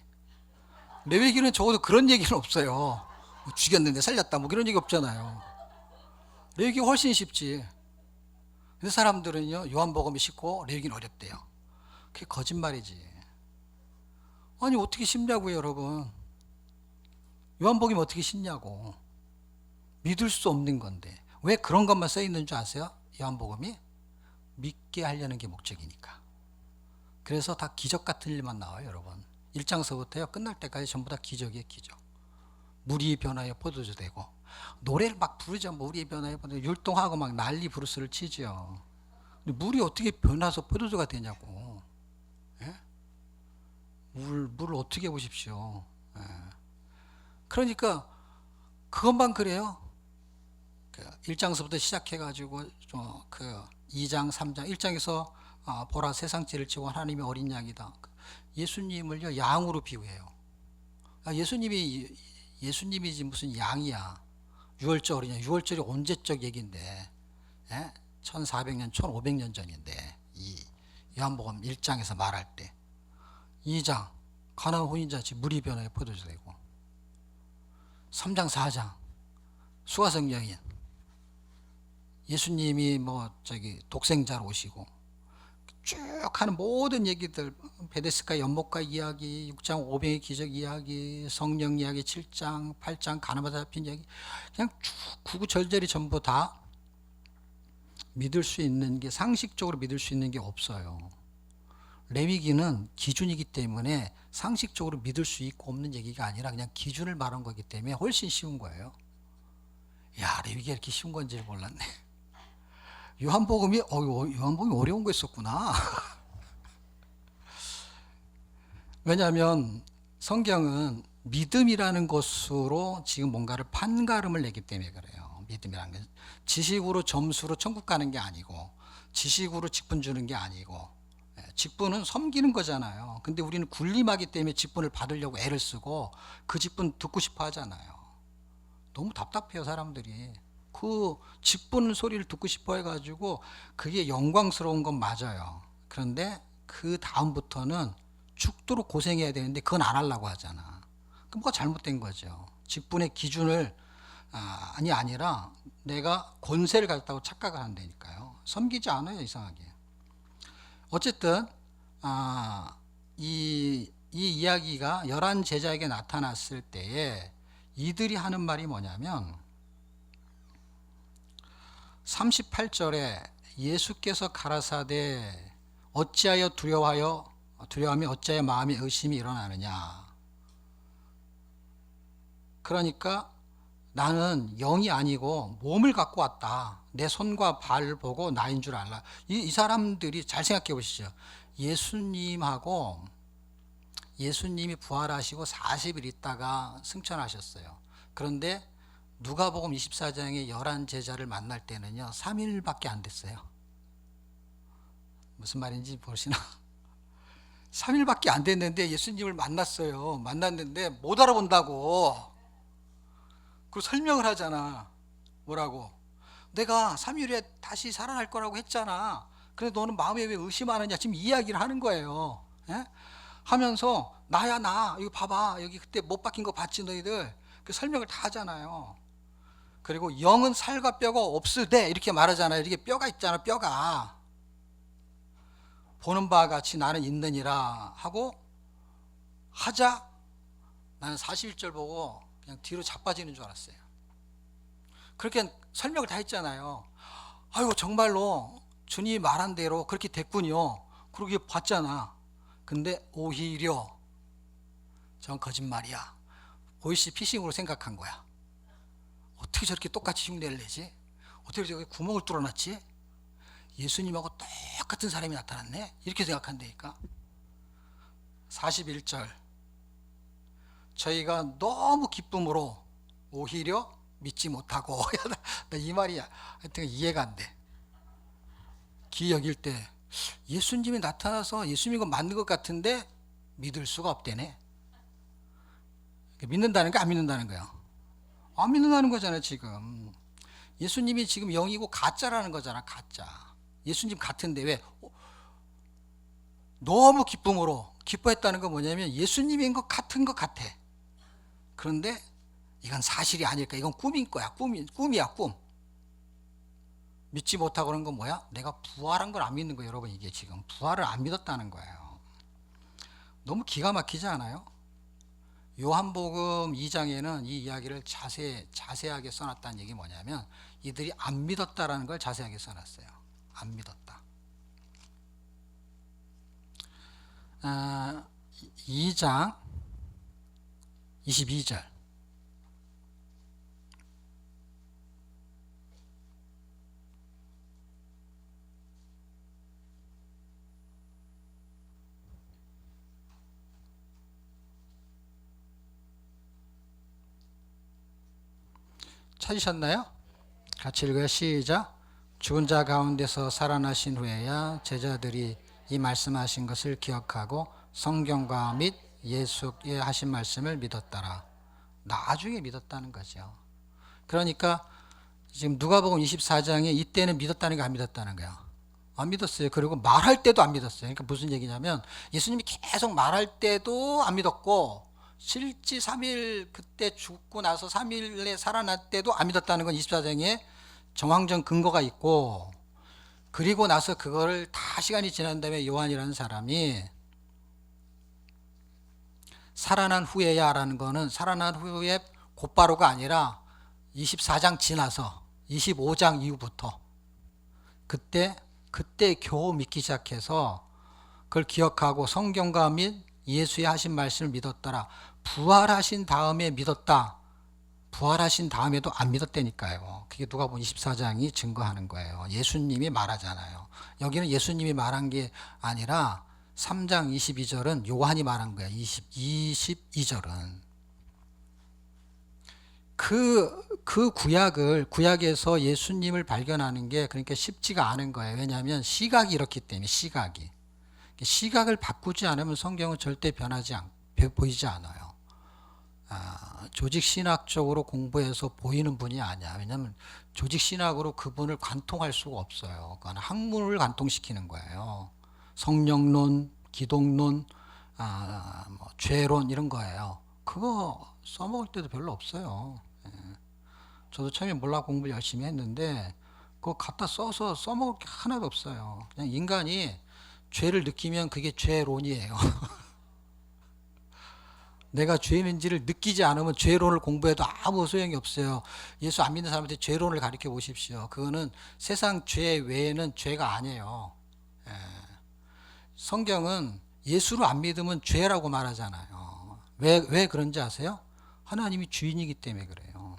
레위기는 적어도 그런 얘기는 없어요. 뭐 죽였는데 살렸다 뭐 그런 얘기 없잖아요. 레위기가 훨씬 쉽지. 근데 사람들은요 요한복음이 쉽고 레위기는 어렵대요. 그게 거짓말이지. 아니 어떻게 쉽냐고요 여러분. 요한복음이 어떻게 쉽냐고. 믿을 수 없는 건데 왜 그런 것만 써 있는 줄 아세요? 요한복음이 믿게 하려는 게 목적이니까. 그래서 다 기적 같은 일만 나와요 여러분. 1장서부터요 끝날 때까지 전부 다 기적이에요. 기적. 물이 변하여 포도주 되고 노래를 막 부르죠. 물이 변하여 포도주 율동하고 막 난리 부르스를 치죠. 근데 물이 어떻게 변해서 포도주가 되냐고. 예? 물을 어떻게 보십시오. 예. 그러니까 그것만 그래요. 1장서부터 시작해가지고 그 2장, 3장, 1장에서 보라 세상죄를 지고 하나님의 어린 양이다. 예수님을요 양으로 비유해요. 예수님이지 무슨 양이야. 유월절 어린 양. 유월절이 언제적 얘기인데 1400년, 1500년 전인데 이 요한복음 1장에서 말할 때 2장 가나안 혼인잔치 물이 변하여 포도주 되고 3장, 4장 수가성 여인 예수님이 독생자로 오시고 쭉 하는 모든 얘기들 베데스다 연못가 이야기 6장 오병의 기적 이야기 성령 이야기 7장 8장 가나마다 잡힌 이야기 그냥 쭉 구구절절히 전부 다 믿을 수 있는 게 상식적으로 믿을 수 있는 게 없어요. 레위기는 기준이기 때문에 상식적으로 믿을 수 있고 없는 얘기가 아니라 그냥 기준을 말한 거기 때문에 훨씬 쉬운 거예요. 야 레위기가 이렇게 쉬운 건지 몰랐네. 요한복음이 어려운 거 있었구나. 왜냐하면 성경은 믿음이라는 것으로 지금 뭔가를 판가름을 내기 때문에 그래요. 믿음이라는 게 지식으로 점수로 천국 가는 게 아니고 지식으로 직분 주는 게 아니고 직분은 섬기는 거잖아요. 근데 우리는 군림하기 때문에 직분을 받으려고 애를 쓰고 그 직분 듣고 싶어 하잖아요. 너무 답답해요 사람들이. 그 직분 소리를 듣고 싶어 해가지고 그게 영광스러운 건 맞아요. 그런데 그 다음부터는 죽도록 고생해야 되는데 그건 안 하려고 하잖아. 그럼 뭐가 잘못된 거죠. 직분의 기준을 아니라 내가 권세를 가졌다고 착각을 한다니까요. 섬기지 않아요, 이상하게. 어쨌든 이 이야기가 열한 제자에게 나타났을 때에 이들이 하는 말이 뭐냐면 38절에 예수께서 가라사대 어찌하여 두려워하며 어찌하여 마음에 의심이 일어나느냐. 그러니까 나는 영이 아니고 몸을 갖고 왔다. 내 손과 발을 보고 나인 줄 알라. 이 사람들이 잘 생각해 보시죠. 예수님이 부활하시고 40일 있다가 승천하셨어요. 그런데 누가복음 24장에 11제자를 만날 때는요 3일밖에 안 됐어요. 무슨 말인지 보시나? 3일밖에 안 됐는데 예수님을 만났어요. 만났는데 못 알아본다고. 그리고 설명을 하잖아. 뭐라고? 내가 3일에 다시 살아날 거라고 했잖아. 그런데 너는 마음에 왜 의심하느냐? 지금 이야기를 하는 거예요. 예? 하면서 나야 나 이거 봐봐 여기 그때 못 박힌 거 봤지 너희들? 그 설명을 다 하잖아요. 그리고 영은 살과 뼈가 없으되 이렇게 말하잖아요. 이렇게 뼈가 있잖아. 뼈가 보는 바와 같이 나는 있느니라 하고 하자. 나는 41절 보고 그냥 뒤로 자빠지는 줄 알았어요. 그렇게 설명을 다 했잖아요. 아이고 정말로 주님이 말한 대로 그렇게 됐군요. 그러게 봤잖아. 근데 오히려 전 거짓말이야. 보이시피싱으로 생각한 거야. 어떻게 저렇게 똑같이 흉내를 내지? 어떻게 저기 구멍을 뚫어놨지? 예수님하고 똑같은 사람이 나타났네? 이렇게 생각한다니까. 41절 저희가 너무 기쁨으로 오히려 믿지 못하고 나 이 말이야. 하여튼 이해가 안 돼. 기 여길 때 예수님이 나타나서 예수님이 맞는 것 같은데 믿을 수가 없대네. 믿는다는 거 안 믿는다는 거야? 안 믿는다는 거잖아 지금. 예수님이 지금 영이고 가짜라는 거잖아. 가짜. 예수님 같은데 왜 너무 기쁨으로 기뻐했다는 건 뭐냐면 예수님인 것 같은 것 같아. 그런데 이건 사실이 아닐까. 이건 꿈인 거야. 꿈이야 꿈. 믿지 못하고 그런 건 뭐야? 내가 부활한 걸 안 믿는 거예요. 여러분 이게 지금 부활을 안 믿었다는 거예요. 너무 기가 막히지 않아요? 요한복음 2장에는 이 이야기를 자세하게 써놨다는 얘기 뭐냐면 이들이 안 믿었다라는 걸 자세하게 써놨어요. 안 믿었다. 2장 22절 찾으셨나요? 같이 읽어요. 시작. 죽은 자 가운데서 살아나신 후에야 제자들이 이 말씀하신 것을 기억하고 성경과 및 예수의 하신 말씀을 믿었더라. 나중에 믿었다는 거죠. 그러니까 지금 누가복음 24장에 이때는 믿었다는 게 안 믿었다는 거야. 안 믿었어요. 그리고 말할 때도 안 믿었어요. 그러니까 무슨 얘기냐면 예수님이 계속 말할 때도 안 믿었고 실지 3일 그때 죽고 나서 3일에 살아날 때도 안 믿었다는 건 24장에 정황적 근거가 있고, 그리고 나서 그거를 다 시간이 지난 다음에 요한이라는 사람이 살아난 후에야 라는 거는 살아난 후에 곧바로가 아니라 24장 지나서 25장 이후부터 그때 겨우 믿기 시작해서 그걸 기억하고 성경과 및 예수의 하신 말씀을 믿었더라. 부활하신 다음에 믿었다. 부활하신 다음에도 안 믿었다니까요. 그게 누가복음 24장이 증거하는 거예요. 예수님이 말하잖아요. 여기는 예수님이 말한 게 아니라 3장 22절은 요한이 말한 거야. 22절은 그 구약에서 예수님을 발견하는 게 그러니까 쉽지가 않은 거예요. 왜냐하면 시각이 이렇기 때문에. 시각을 바꾸지 않으면 성경은 절대 보이지 않아요. 조직신학적으로 공부해서 보이는 분이 아니야. 왜냐하면 조직신학으로 그분을 관통할 수가 없어요. 그건 학문을 관통시키는 거예요. 성령론, 기독론, 뭐 죄론 이런 거예요. 그거 써먹을 때도 별로 없어요. 저도 처음에 몰라 공부 열심히 했는데 그거 갖다 써서 써먹을 게 하나도 없어요. 그냥 인간이 죄를 느끼면 그게 죄론이에요. 내가 죄인지를 느끼지 않으면 죄론을 공부해도 아무 소용이 없어요. 예수 안 믿는 사람한테 죄론을 가르쳐 보십시오. 그거는 세상 죄 외에는 죄가 아니에요. 성경은 예수를 안 믿으면 죄라고 말하잖아요. 왜 그런지 아세요? 하나님이 주인이기 때문에 그래요.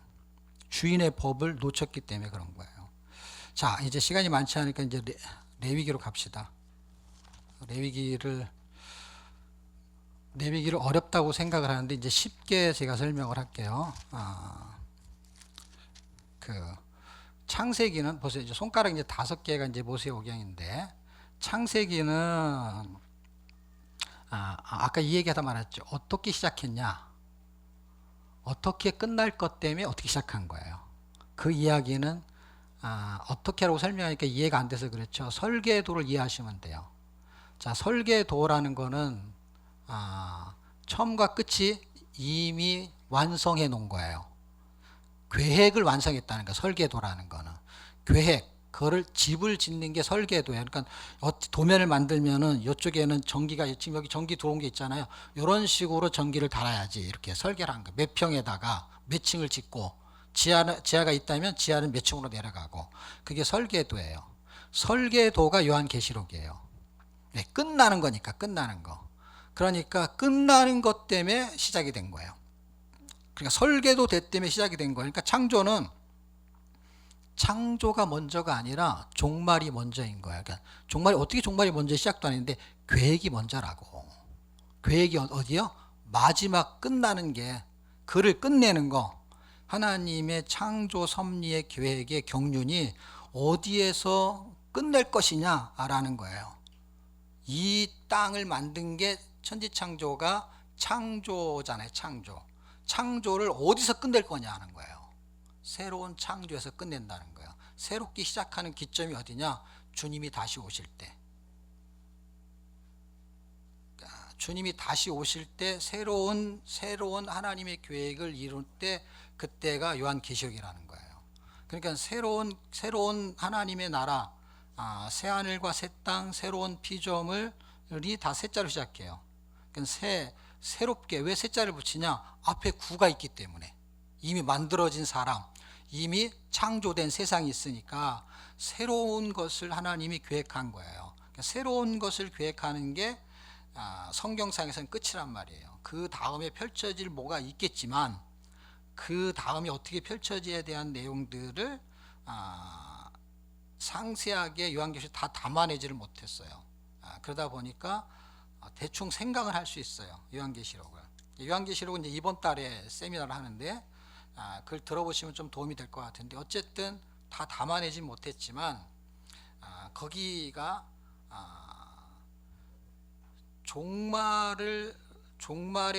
주인의 법을 놓쳤기 때문에 그런 거예요. 자, 이제 시간이 많지 않으니까 이제 레위기로 갑시다. 레위기를 어렵다고 생각을 하는데 이제 쉽게 제가 설명을 할게요. 그 창세기는 보세요. 이제 손가락 이제 5개가 이제 모세오경인데 창세기는 아까 이 얘기하다 말했죠. 어떻게 시작했냐? 어떻게 끝날 것 때문에 어떻게 시작한 거예요. 그 이야기는 어떻게 하라고 설명하니까 이해가 안 돼서 그렇죠. 설계도를 이해하시면 돼요. 자, 설계도라는 거는 처음과 끝이 이미 완성해 놓은 거예요. 계획을 완성했다는 거, 설계도라는 거는. 계획, 그거를 집을 짓는 게 설계도예요. 그러니까 도면을 만들면은 이쪽에는 전기가, 지금 여기 전기 들어온 게 있잖아요. 이런 식으로 전기를 달아야지 이렇게 설계를 한 거예요. 몇 평에다가 몇 층을 짓고 지하가 있다면 지하는 몇 층으로 내려가고, 그게 설계도예요. 설계도가 요한계시록이에요. 네, 끝나는 거니까, 끝나는 거. 그러니까 끝나는 것 때문에 시작이 된 거예요. 그러니까 설계도 때문에 시작이 된 거예요. 그러니까 창조는 창조가 먼저가 아니라 종말이 먼저인 거예요. 그러니까 어떻게 종말이 먼저 시작도 아닌데 계획이 먼저라고. 계획이 어디요? 마지막 끝나는 게, 글을 끝내는 거. 하나님의 창조 섭리의 계획의 경륜이 어디에서 끝낼 것이냐라는 거예요. 이 땅을 만든 게 천지창조가 창조잖아요. 창조를 어디서 끝낼 거냐 하는 거예요. 새로운 창조에서 끝낸다는 거예요. 새롭게 시작하는 기점이 어디냐? 주님이 다시 오실 때. 주님이 다시 오실 때 새로운 하나님의 계획을 이룰 때, 그때가 요한계시록이라는 거예요. 그러니까 새로운 하나님의 나라, 새하늘과 새 땅, 새로운 피조물이 다 새자로 시작해요. 그러니까 새롭게, 왜 새자를 붙이냐? 앞에 구가 있기 때문에. 이미 만들어진 사람, 이미 창조된 세상이 있으니까 새로운 것을 하나님이 계획한 거예요. 그러니까 새로운 것을 계획하는 게 성경상에서는 끝이란 말이에요. 그 다음에 펼쳐질 뭐가 있겠지만 그 다음에 어떻게 펼쳐져야 대한 내용들을 상세하게 요한계시록 다 담아내지를 못했어요. 그러다 보니까 대충 생각을 할 수 있어요. 요한계시록은 이제 이번 달에 세미나를 하는데 그걸 들어보시면 좀 도움이 될 것 같은데, 어쨌든 다 담아내지 못했지만 거기가 종말에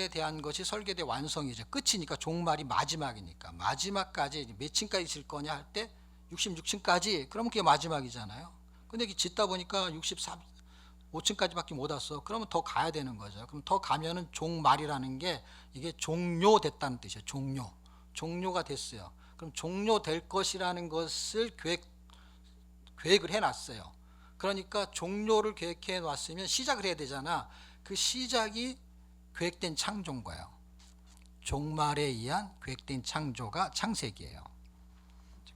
대한 것이 설계된 완성이죠. 끝이니까, 종말이 마지막이니까. 마지막까지 몇 층까지 질 거냐 할 때 66층까지, 그러면 그게 마지막이잖아요. 근데 짓다 보니까 5층까지밖에 못 왔어. 그러면 더 가야 되는 거죠. 그럼 더 가면은 종말이라는 게 이게 종료됐다는 뜻이에요. 종료가 됐어요. 그럼 종료될 것이라는 것을 계획을 해놨어요. 그러니까 종료를 계획해 놨으면 시작을 해야 되잖아. 그 시작이 계획된 창조인 거예요. 종말에 의한 계획된 창조가 창세기예요.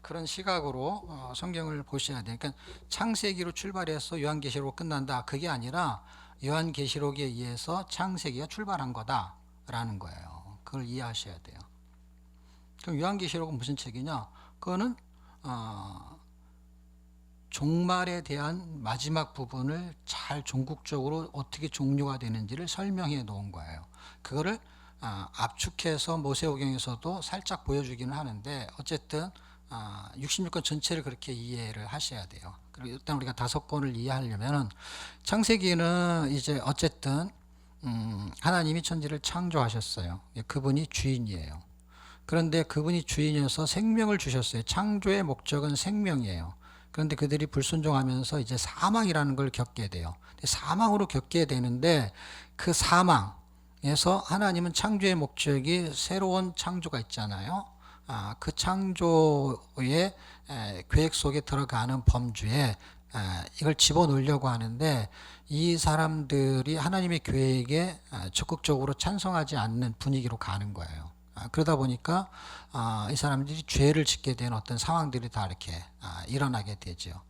그런 시각으로 성경을 보셔야 돼요. 그러니까 창세기로 출발해서 요한계시록으로 끝난다, 그게 아니라 요한계시록에 의해서 창세기가 출발한 거다라는 거예요. 그걸 이해하셔야 돼요. 그럼 요한계시록은 무슨 책이냐? 그거는 종말에 대한 마지막 부분을 잘 종국적으로 어떻게 종료가 되는지를 설명해 놓은 거예요. 그거를 압축해서 모세오경에서도 살짝 보여주기는 하는데, 어쨌든 66권 전체를 그렇게 이해를 하셔야 돼요. 그리고 일단 우리가 5권을 이해하려면, 창세기는 이제 어쨌든 하나님이 천지를 창조하셨어요. 그분이 주인이에요. 그런데 그분이 주인이어서 생명을 주셨어요. 창조의 목적은 생명이에요. 그런데 그들이 불순종하면서 이제 사망이라는 걸 겪게 돼요. 사망으로 겪게 되는데 그 사망에서 하나님은 창조의 목적이 새로운 창조가 있잖아요. 그 창조의 계획 속에 들어가는 범주에 이걸 집어넣으려고 하는데 이 사람들이 하나님의 계획에 적극적으로 찬성하지 않는 분위기로 가는 거예요. 그러다 보니까 이 사람들이 죄를 짓게 되는 어떤 상황들이 다 이렇게 일어나게 되죠.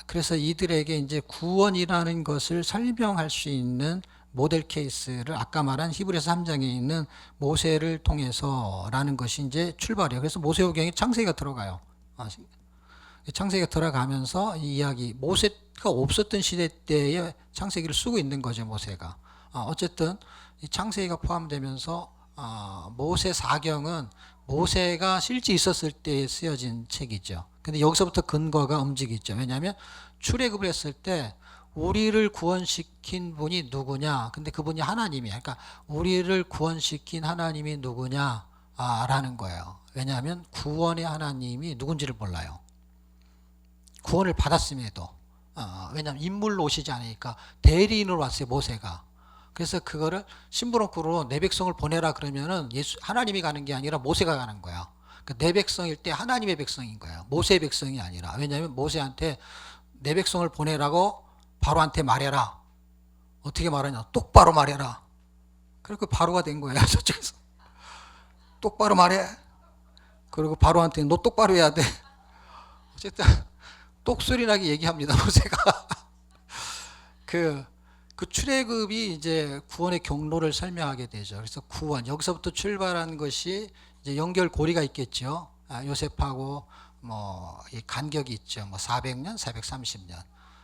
그래서 이들에게 이제 구원이라는 것을 설명할 수 있는 모델 케이스를 아까 말한 히브리서 3장에 있는 모세를 통해서라는 것이 이제 출발이에요. 그래서 모세오경에 창세기가 들어가요. 창세기가 들어가면서 이 이야기, 모세가 없었던 시대 때에 창세기를 쓰고 있는 거죠, 모세가. 어쨌든 이 창세기가 포함되면서 모세 사경은 모세가 실제 있었을 때 쓰여진 책이죠. 근데 여기서부터 근거가 움직이죠. 왜냐하면 출애굽을 했을 때 우리를 구원시킨 분이 누구냐? 근데 그분이 하나님이야. 그러니까 우리를 구원시킨 하나님이 누구냐? 라는 거예요. 왜냐하면 구원의 하나님이 누군지를 몰라요. 구원을 받았음에도 왜냐하면 인물로 오시지 않으니까 대리인으로 왔어요, 모세가. 그래서 그거를 심부름꾼으로 내 백성을 보내라 그러면은 하나님이 가는 게 아니라 모세가 가는 거야. 그러니까 내 백성일 때 하나님의 백성인 거야. 모세의 백성이 아니라. 왜냐하면 모세한테 내 백성을 보내라고 바로한테 말해라. 어떻게 말하냐? 똑바로 말해라. 그리고 바로가 된 거야, 저쪽에서. 똑바로 말해. 그리고 바로한테 너 똑바로 해야 돼. 어쨌든 똑소리 나게 얘기합니다, 모세가. 그 출애굽이 이제 구원의 경로를 설명하게 되죠. 그래서 구원, 여기서부터 출발한 것이 이제 연결고리가 있겠죠. 요셉하고 뭐 이 간격이 있죠. 뭐 400년, 430년.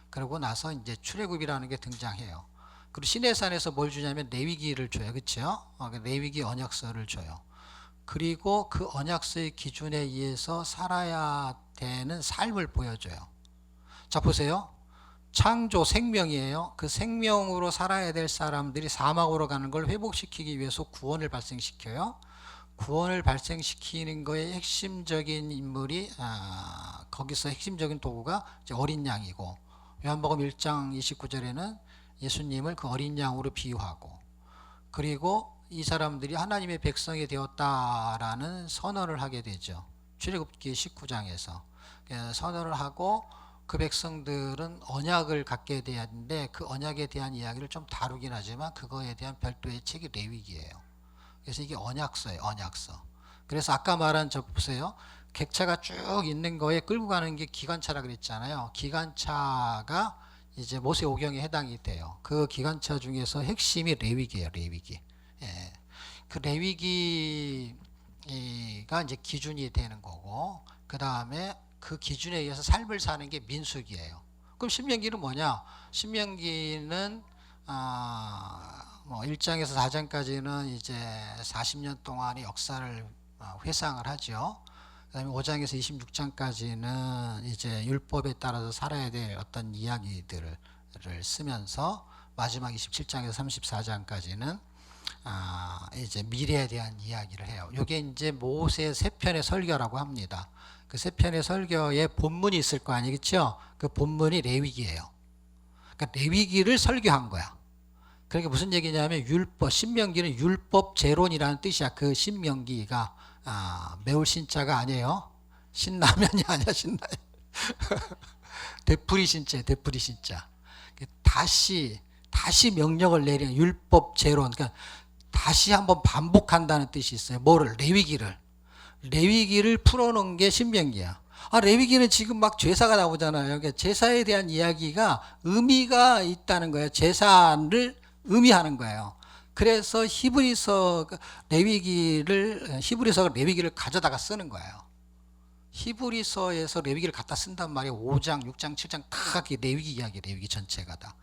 그러고 나서 이제 출애굽이라는 게 등장해요. 그리고 시내산에서 뭘 주냐면 레위기를 줘요. 그렇죠? 레위기 언약서를 줘요. 그리고 그 언약서의 기준에 의해서 살아야 되는 삶을 보여줘요. 자, 보세요. 창조 생명이에요. 그 생명으로 살아야 될 사람들이 사망으로 가는 걸 회복시키기 위해서 구원을 발생시켜요. 구원을 발생시키는 거에 핵심적인 인물이 거기서 핵심적인 도구가 이제 어린 양이고, 요한복음 1장 29절에는 예수님을 그 어린 양으로 비유하고, 그리고 이 사람들이 하나님의 백성이 되었다라는 선언을 하게 되죠. 출애굽기 19장에서 선언을 하고, 그 백성들은 언약을 갖게 되는데 그 언약에 대한 이야기를 좀 다루긴 하지만 그거에 대한 별도의 책이 레위기예요. 그래서 이게 언약서예요, 언약서. 그래서 아까 말한 저 보세요. 객차가 쭉 있는 거에 끌고 가는 게 기관차라 그랬잖아요. 기관차가 이제 모세오경에 해당이 돼요. 그 기관차 중에서 핵심이 레위기예요, 레위기. 예. 그 레위기가 이제 기준이 되는 거고, 그 다음에 그 기준에 의해서 삶을 사는 게 민수기예요. 그럼 신명기는 뭐냐? 신명기는 뭐 1장에서 4장까지는 이제 40년 동안의 역사를 회상을 하죠. 그다음에 5장에서 26장까지는 이제 율법에 따라서 살아야 될 어떤 이야기들을 쓰면서 마지막 27장에서 34장까지는 이제 미래에 대한 이야기를 해요. 이게 이제 모세 세 편의 설교라고 합니다. 그 세 편의 설교에 본문이 있을 거 아니겠죠? 그 본문이 레위기예요. 그러니까 레위기를 설교한 거야. 그러니까 무슨 얘기냐면 율법, 신명기는 율법 제론이라는 뜻이야. 그 신명기가 매울 신자가 아니에요. 신라면이 아니야, 신라면. 되풀이 신자, 되풀이 신자. 다시 명령을 내리는 율법 제론. 그러니까 다시 한번 반복한다는 뜻이 있어요. 뭐를? 레위기를 풀어놓은 게 신명기야. 레위기는 지금 막 제사가 나오잖아요. 그러니까 제사에 대한 이야기가 의미가 있다는 거예요. 제사를 의미하는 거예요. 그래서 히브리서가 레위기를 가져다가 쓰는 거예요. 히브리서에서 레위기를 갖다 쓴단 말이에요. 5장, 6장, 7장 다 레위기 이야기예요. 레위기 전체가 다.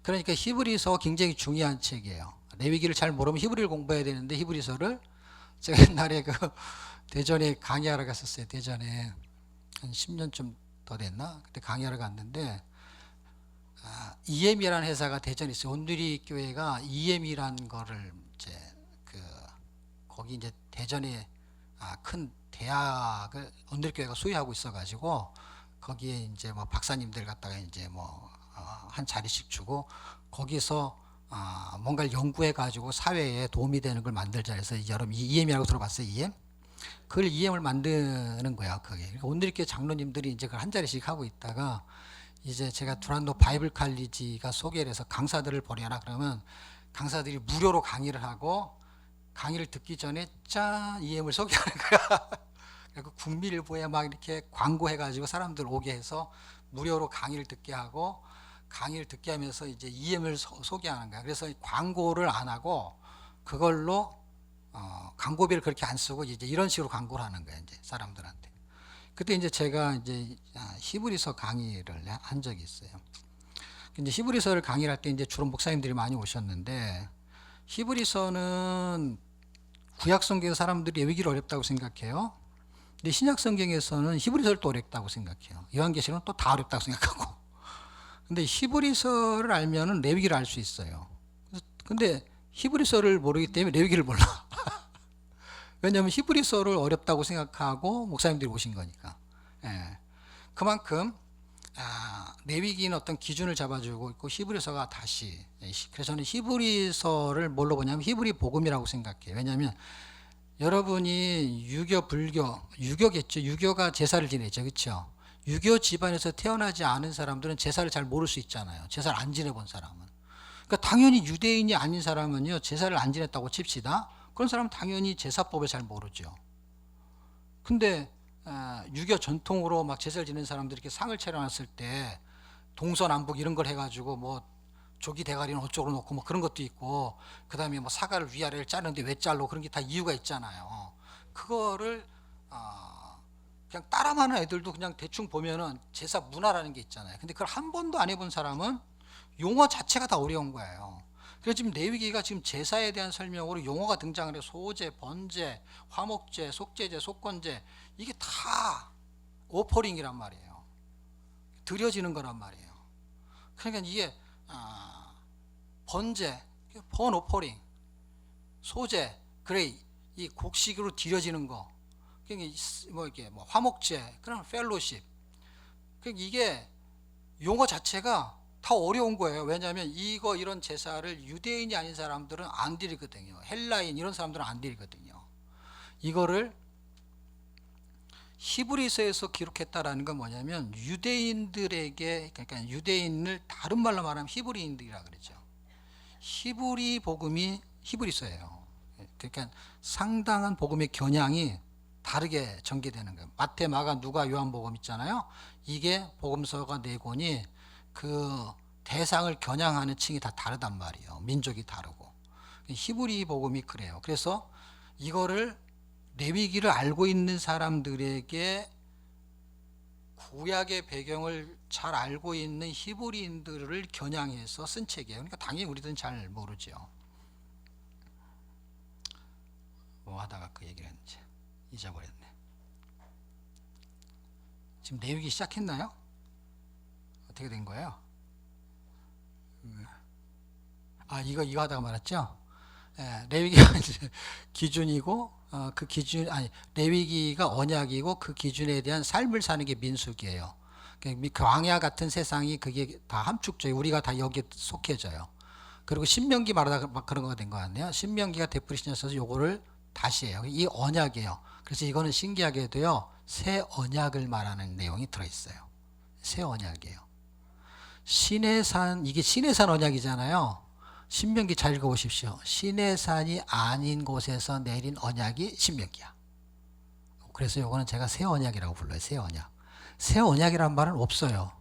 그러니까 히브리서가 굉장히 중요한 책이에요. 레위기를 잘 모르면 히브리를 공부해야 되는데 히브리서를 제가 옛날에 대전에 강의하러 갔었어요. 대전에 한 10년쯤 더 됐나? 그때 강의하러 갔는데 EM이라는 회사가 대전에 있어요. 온누리 교회가 EM이라는 거를 이제 거기 이제 대전에 큰 대학을 온누리 교회가 소유하고 있어가지고 거기에 이제 뭐 박사님들 갖다가 이제 뭐 한 자리씩 주고 거기서 뭔가를 연구해 가지고 사회에 도움이 되는 걸 만들자 해서 여러분 EM이라고 들어봤어요? EM? 그걸 EM을 만드는 거야. 그게. 그러니까 온누리교회 장로님들이 이제 그걸 한 자리씩 하고 있다가 이제 제가 두란노 바이블 칼리지가 소개를 해서 강사들을 보내라 그러면 강사들이 무료로 강의를 하고 강의를 듣기 전에 짠 EM을 소개하는 거야. 그리고 국민일보에 막 이렇게 광고해가지고 사람들 오게 해서 무료로 강의를 듣게 하고 강의를 듣게 하면서 이제 EM을 소개하는 거야. 그래서 광고를 안 하고 그걸로 광고비를 그렇게 안 쓰고 이제 이런 식으로 광고를 하는 거야 이제 사람들한테. 그때 이제 제가 이제 히브리서 강의를 한 적이 있어요. 이제 히브리서를 강의를 할 때 이제 주로 목사님들이 많이 오셨는데 히브리서는 구약 성경 사람들이 외우기를 어렵다고 생각해요. 근데 신약 성경에서는 히브리서를 또 어렵다고 생각해요. 요한계시록은 또 다 어렵다고 생각하고. 근데 히브리서를 알면은 레위기를 알 수 있어요. 근데 히브리서를 모르기 때문에 레위기를 몰라. 왜냐하면 히브리서를 어렵다고 생각하고 목사님들이 오신 거니까. 예. 그만큼 레위기는 어떤 기준을 잡아주고 있고 히브리서가 다시. 그래서 저는 히브리서를 뭘로 보냐면 히브리 복음이라고 생각해요. 왜냐하면 여러분이 유교, 불교, 유교겠죠. 유교가 제사를 지내죠. 그렇죠? 유교 집안에서 태어나지 않은 사람들은 제사를 잘 모를 수 있잖아요. 제사를 안 지내본 사람은. 그러니까 당연히 유대인이 아닌 사람은요. 제사를 안 지냈다고 칩시다. 그런 사람은 당연히 제사법을 잘 모르죠. 근데 유교 전통으로 막 제사를 지내는 사람들이 이렇게 상을 차려놨을 때 동서남북 이런 걸 해가지고 뭐 조기 대가리는 어쪽으로 놓고 뭐 그런 것도 있고 그 다음에 뭐 사과를 위아래를 자르는데 왜 잘로 그런 게 다 이유가 있잖아요. 그거를 그냥 따라하는 애들도 그냥 대충 보면은 제사 문화라는 게 있잖아요. 근데 그걸 한 번도 안 해본 사람은 용어 자체가 다 어려운 거예요. 그래서 지금 레위기가 지금 제사에 대한 설명으로 용어가 등장을 해요. 소제, 번제, 화목제, 속제제, 속건제 이게 다 오퍼링이란 말이에요. 드려지는 거란 말이에요. 그러니까 이게 번제, 번 오퍼링, 소제, 그레이 이 곡식으로 드려지는 거. 그러니까 뭐 이게 뭐 화목제, 그런 펠로십. 그러니까 이게 용어 자체가 다 어려운 거예요. 왜냐하면 이런 제사를 유대인이 아닌 사람들은 안 드리거든요. 헬라인 이런 사람들은 안 드리거든요. 이거를 히브리서에서 기록했다라는 건 뭐냐면 유대인들에게, 그러니까 유대인을 다른 말로 말하면 히브리인들이라 그러죠. 히브리 복음이 히브리서예요. 그러니까 상당한 복음의 겨냥이 다르게 전개되는 거예요. 마태, 마가, 누가, 요한 복음 있잖아요. 이게 복음서가 네 권이 그 대상을 겨냥하는 층이 다 다르단 말이에요. 민족이 다르고. 히브리 복음이 그래요. 그래서 이거를 레위기를 알고 있는 사람들에게 구약의 배경을 잘 알고 있는 히브리인들을 겨냥해서 쓴 책이에요. 그러니까 당연히 우리들은 잘 모르죠. 뭐 하다가 그 얘기를 했는지 잊어버렸네. 지금 레위기 시작했나요? 어떻게 된 거예요? 이거 하다가 말았죠? 레위기가 기준이고, 그 기준, 레위기가 언약이고, 그 기준에 대한 삶을 사는 게 민수기예요. 광야 같은 세상이 그게 다 함축적이에요. 우리가 다 여기에 속해져요. 그리고 신명기 말하다 막 그런 거가 된 것 같네요. 신명기가 되풀이시면서 요거를 다시 해요. 이 언약이에요. 그래서 이거는 신기하게도요, 새 언약을 말하는 내용이 들어있어요. 새 언약이에요. 시내산, 이게 시내산 언약이잖아요. 신명기 잘 읽어보십시오. 시내산이 아닌 곳에서 내린 언약이 신명기야. 그래서 요거는 제가 새 언약이라고 불러요. 새 언약. 새 언약이란 말은 없어요.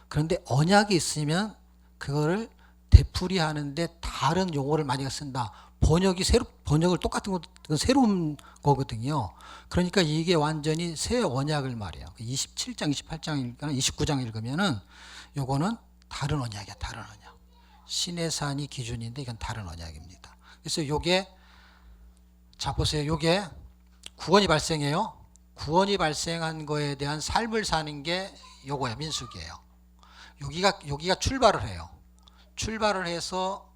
그런데 언약이 있으면 그거를 되풀이하는데 다른 용어를 많이 쓴다. 번역을 똑같은 것도 새로운 거거든요. 그러니까 이게 완전히 새 언약을 말해요. 27장, 28장, 29장 읽으면은 요거는 다른 언약이야, 다른 언약. 시내산이 기준인데 이건 다른 언약입니다. 그래서 요게, 자 보세요. 요게 구원이 발생해요. 구원이 발생한 거에 대한 삶을 사는 게 요거예요. 민수기예요. 여기가 출발을 해요. 출발을 해서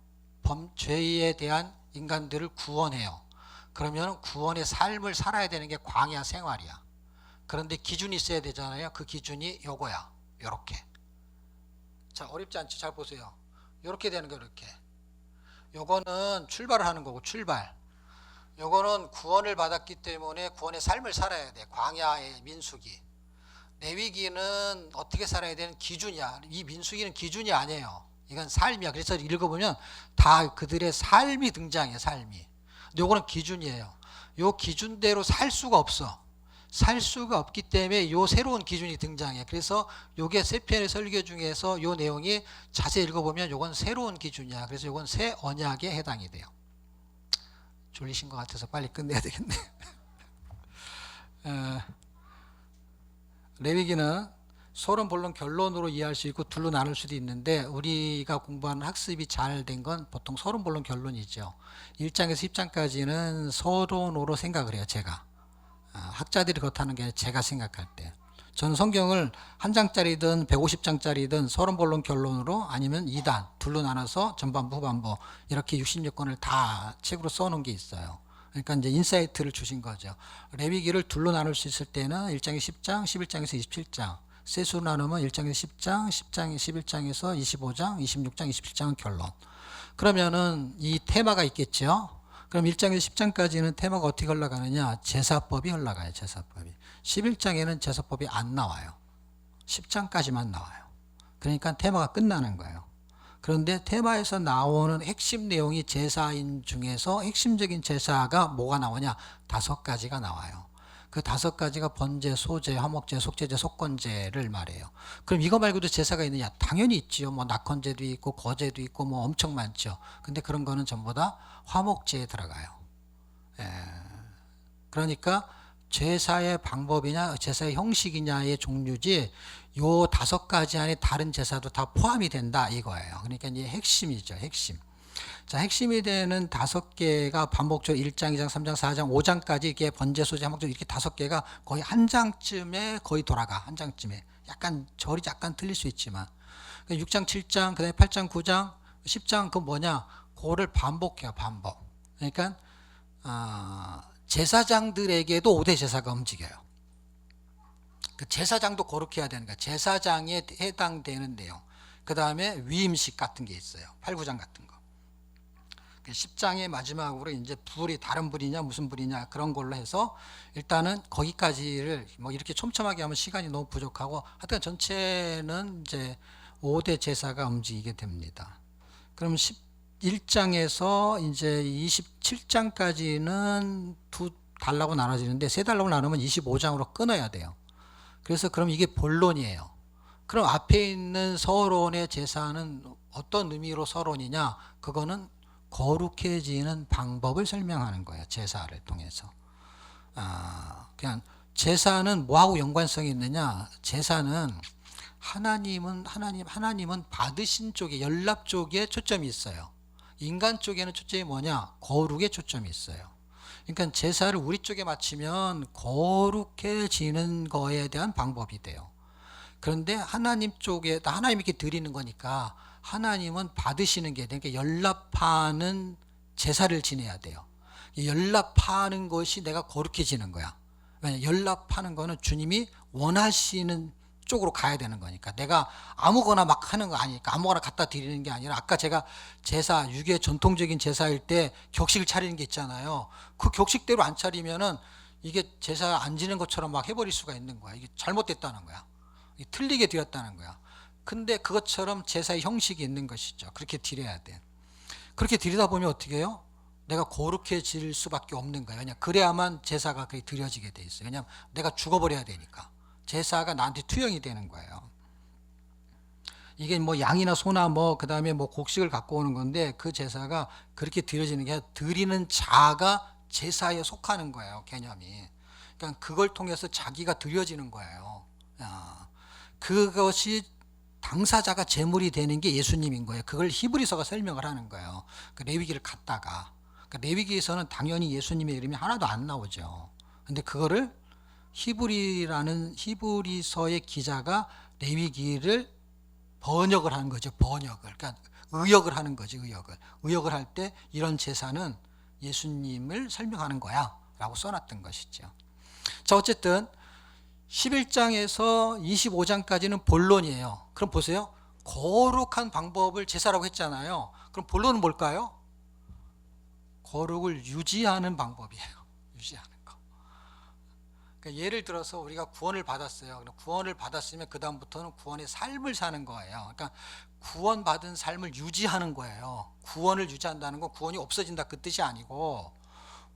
죄에 대한 인간들을 구원해요. 그러면 구원의 삶을 살아야 되는 게 광야 생활이야. 그런데 기준이 있어야 되잖아요. 그 기준이 요거야. 요렇게. 자, 어렵지 않죠? 잘 보세요. 요렇게 되는 거, 이렇게. 요거는 출발을 하는 거고, 출발. 요거는 구원을 받았기 때문에 구원의 삶을 살아야 돼. 광야의 민수기. 레위기는 어떻게 살아야 되는 기준이야. 이 민수기는 기준이 아니에요. 이건 삶이야. 그래서 읽어보면 다 그들의 삶이 등장해, 삶이. 요거는 기준이에요. 요 기준대로 살 수가 없어. 살 수가 없기 때문에 요 새로운 기준이 등장해. 그래서 요게 세 편의 설교 중에서 요 내용이 자세히 읽어보면 요건 새로운 기준이야. 그래서 요건 새 언약에 해당이 돼요. 졸리신 것 같아서 빨리 끝내야 되겠네. 레위기는 서론, 본론, 결론으로 이해할 수 있고 둘로 나눌 수도 있는데 우리가 공부하는 학습이 잘 된 건 보통 서론, 본론, 결론이죠. 1장에서 10장까지는 서론으로 생각을 해요. 제가. 학자들이 그렇다는 게 제가 생각할 때. 저는 성경을 한 장짜리든 150장짜리든 서론, 본론, 결론으로 아니면 2단, 둘로 나눠서 전반부, 후반부 이렇게 66권을 다 책으로 써놓은 게 있어요. 그러니까 이제 인사이트를 주신 거죠. 레위기를 둘로 나눌 수 있을 때는 1장에서 10장, 11장에서 27장. 셋으로 나누면 1장에서 10장, 10장, 11장에서 25장, 26장, 27장은 결론. 그러면은 이 테마가 있겠죠. 그럼 1장에서 10장까지는 테마가 어떻게 흘러가느냐? 제사법이 흘러가요. 제사법이. 11장에는 제사법이 안 나와요. 10장까지만 나와요. 그러니까 테마가 끝나는 거예요. 그런데 테마에서 나오는 핵심 내용이 제사인 중에서 핵심적인 제사가 뭐가 나오냐? 5가지가 나와요. 그 5가지가 번제, 소제, 화목제, 속제제, 속건제를 말해요. 그럼 이거 말고도 제사가 있느냐? 당연히 있지요. 뭐 낙헌제도 있고 거제도 있고 뭐 엄청 많죠. 근데 그런 거는 전부 다 화목제에 들어가요. 그러니까 제사의 방법이냐 제사의 형식이냐의 종류지 요 5가지 안에 다른 제사도 다 포함이 된다 이거예요. 그러니까 이제 핵심이죠. 핵심. 자, 핵심이 되는 5개가 반복적으로 1장, 2장, 3장, 4장, 5장까지 이게 번제, 소제, 화목제 이렇게 5개가 거의 한 장쯤에 거의 돌아가. 한 장쯤에. 약간 절이 약간 틀릴 수 있지만 6장, 7장, 그다음에 8장, 9장, 10장 그 뭐냐? 그거를 반복해요. 반복. 그러니까 제사장들에게도 5대 제사가 움직여요. 그 제사장도 거룩해야 되는 거야. 제사장에 해당되는 내용. 그 다음에 위임식 같은 게 있어요. 8, 9장 같은 거. 10장의 마지막으로 이제 불이 다른 불이냐 무슨 불이냐 그런 걸로 해서 일단은 거기까지를 뭐 이렇게 촘촘하게 하면 시간이 너무 부족하고 하여튼 전체는 이제 5대 제사가 움직이게 됩니다. 그럼 11장에서 이제 27장까지는 두 달라고 나눠지는데 세 달라고 나누면 25장으로 끊어야 돼요. 그래서 그럼 이게 본론이에요. 그럼 앞에 있는 서론의 제사는 어떤 의미로 서론이냐? 그거는 거룩해지는 방법을 설명하는 거예요. 제사를 통해서. 그냥 제사는 뭐하고 연관성이 있느냐? 제사는 하나님은 받으신 쪽에 연락 쪽에 초점이 있어요. 인간 쪽에는 초점이 뭐냐? 거룩에 초점이 있어요. 그러니까 제사를 우리 쪽에 맞추면 거룩해지는 거에 대한 방법이 돼요. 그런데 하나님 쪽에 하나님께 드리는 거니까 하나님은 받으시는 게 그러니까 연락하는 제사를 지내야 돼요. 연락하는 것이 내가 거룩해지는 거야. 왜냐 연락하는 거는 주님이 원하시는 쪽으로 가야 되는 거니까 내가 아무거나 막 하는 거 아니니까 아무거나 갖다 드리는 게 아니라 아까 제가 제사 유교 전통적인 제사일 때 격식을 차리는 게 있잖아요. 그 격식대로 안 차리면은 이게 제사 안 지는 것처럼 막 해버릴 수가 있는 거야. 이게 잘못됐다는 거야. 틀리게 드렸다는 거야. 근데 그것처럼 제사의 형식이 있는 것이죠. 그렇게 드려야 돼. 그렇게 드리다 보면 어떻게 해요? 내가 거룩해질 수밖에 없는 거예요. 그냥 그래야만 제사가 그렇게 드려지게 돼 있어요. 왜냐하면 내가 죽어버려야 되니까. 제사가 나한테 투영이 되는 거예요. 이게 뭐 양이나 소나 뭐 그다음에 뭐 곡식을 갖고 오는 건데 그 제사가 그렇게 드려지는 게 드리는 자가 제사에 속하는 거예요. 개념이. 그러니까 그걸 통해서 자기가 드려지는 거예요. 그것이 당사자가 제물이 되는 게 예수님인 거예요. 그걸 히브리서가 설명을 하는 거예요. 그 레위기를 갖다가. 그 레위기에서는 당연히 예수님의 이름이 하나도 안 나오죠. 근데 그거를 히브리서의 기자가 레위기를 번역을 하는 거죠. 번역을. 그러니까 의역을 하는 거지. 의역을 할 때 이런 제사는 예수님을 설명하는 거야 라고 써놨던 것이죠. 자, 어쨌든 11장에서 25장까지는 본론이에요. 그럼 보세요. 거룩한 방법을 제사라고 했잖아요. 그럼 본론은 뭘까요? 거룩을 유지하는 방법이에요. 유지하는 거. 그러니까 예를 들어서 우리가 구원을 받았어요. 구원을 받았으면 그 다음부터는 구원의 삶을 사는 거예요. 그러니까 구원받은 삶을 유지하는 거예요. 구원을 유지한다는 건 구원이 없어진다 그 뜻이 아니고,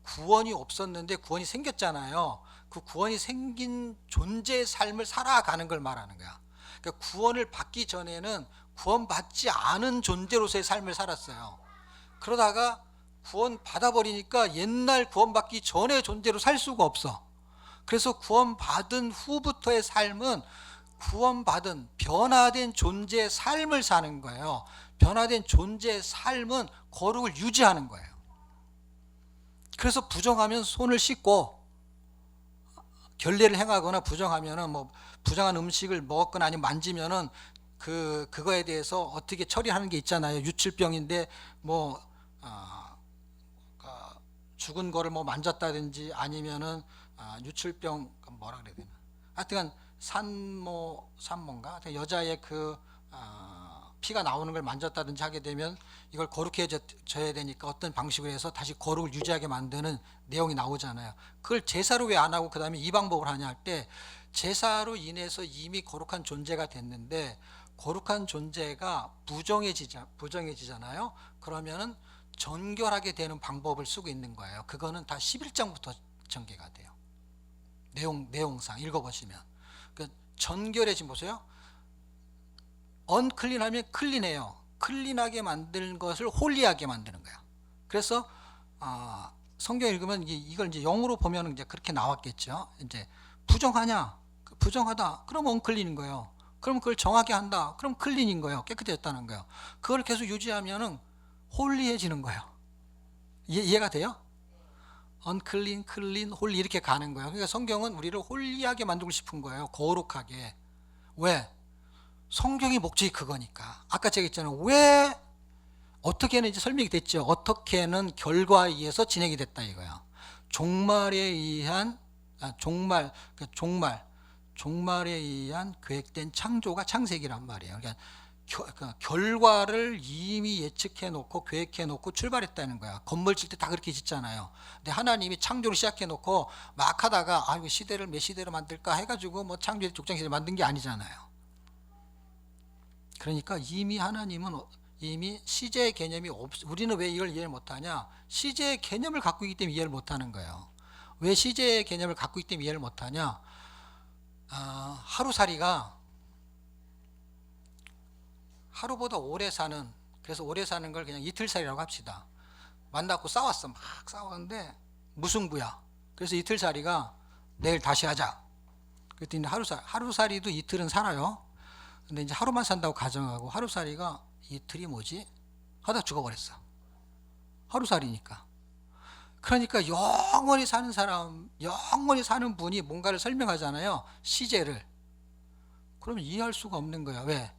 구원이 없었는데 구원이 생겼잖아요. 그 구원이 생긴 존재의 삶을 살아가는 걸 말하는 거야. 그러니까 구원을 받기 전에는 구원받지 않은 존재로서의 삶을 살았어요. 그러다가 구원 받아버리니까 옛날 구원받기 전의 존재로 살 수가 없어. 그래서 구원받은 후부터의 삶은 구원받은 변화된 존재의 삶을 사는 거예요. 변화된 존재의 삶은 거룩을 유지하는 거예요. 그래서 부정하면 손을 씻고, 결례를 행하거나 부정하면은 뭐 부정한 음식을 먹었거나 아니면 만지면은 그거에 대해서 어떻게 처리하는 게 있잖아요. 유출병인데 뭐 죽은 거를 뭐 만졌다든지 아니면은 유출병 뭐라 그래야 되나. 하여튼 산모인가 여자의 피가 나오는 걸 만졌다든지 하게 되면 이걸 거룩해져야 되니까 어떤 방식으로 해서 다시 거룩을 유지하게 만드는 내용이 나오잖아요. 그걸 제사로 왜 안 하고 그 다음에 이 방법을 하냐 할 때, 제사로 인해서 이미 거룩한 존재가 됐는데 거룩한 존재가 부정해지잖아요. 그러면은 정결하게 되는 방법을 쓰고 있는 거예요. 그거는 다 11장부터 전개가 돼요. 내용상 읽어보시면. 전결해진 보세요. 언클린하면 클린해요. 클린하게 만드는 것을 홀리하게 만드는 거야. 그래서 성경 읽으면 이걸 이제 영어로 보면 이제 그렇게 나왔겠죠. 이제 부정하냐? 부정하다. 그럼 언클린인 거예요. 그럼 그걸 정하게 한다. 그럼 클린인 거예요. 깨끗해졌다는 거예요. 그걸 계속 유지하면은 홀리해지는 거예요. 이해가 돼요? 언클린, 클린, 홀리 이렇게 가는 거예요. 그러니까 성경은 우리를 홀리하게 만들고 싶은 거예요. 거룩하게. 왜? 성경의 목적이 그거니까. 아까 제가 했잖아요. 왜 어떻게는 이제 설명이 됐죠. 어떻게는 결과에 의해서 진행이 됐다 이거야. 종말에 의한 종말에 의한 계획된 창조가 창세기란 말이에요. 그러니까 결과를 이미 예측해 놓고 계획해 놓고 출발했다는 거야. 건물 질 때 다 그렇게 짓잖아요. 근데 하나님이 창조를 시작해 놓고 막 하다가 이거 시대를 몇 시대로 만들까 해가지고 뭐 창조의 족장시대를 만든 게 아니잖아요. 그러니까 이미 하나님은 이미 시제의 개념이 우리는 왜 이걸 이해를 못하냐? 시제의 개념을 갖고 있기 때문에 이해를 못하는 거예요. 왜 시제의 개념을 갖고 있기 때문에 이해를 못하냐? 하루살이가 하루보다 오래 사는, 그래서 오래 사는 걸 그냥 이틀살이라고 합시다. 만나고 싸웠어. 막 싸웠는데 무승부야. 그래서 이틀살이가 내일 다시 하자. 그랬더니 하루살이도 이틀은 살아요. 근데 이제 하루만 산다고 가정하고 하루살이가 이틀이 뭐지? 하다 죽어버렸어. 하루살이니까. 그러니까 영원히 사는 사람, 영원히 사는 분이 뭔가를 설명하잖아요. 시제를. 그러면 이해할 수가 없는 거야. 왜?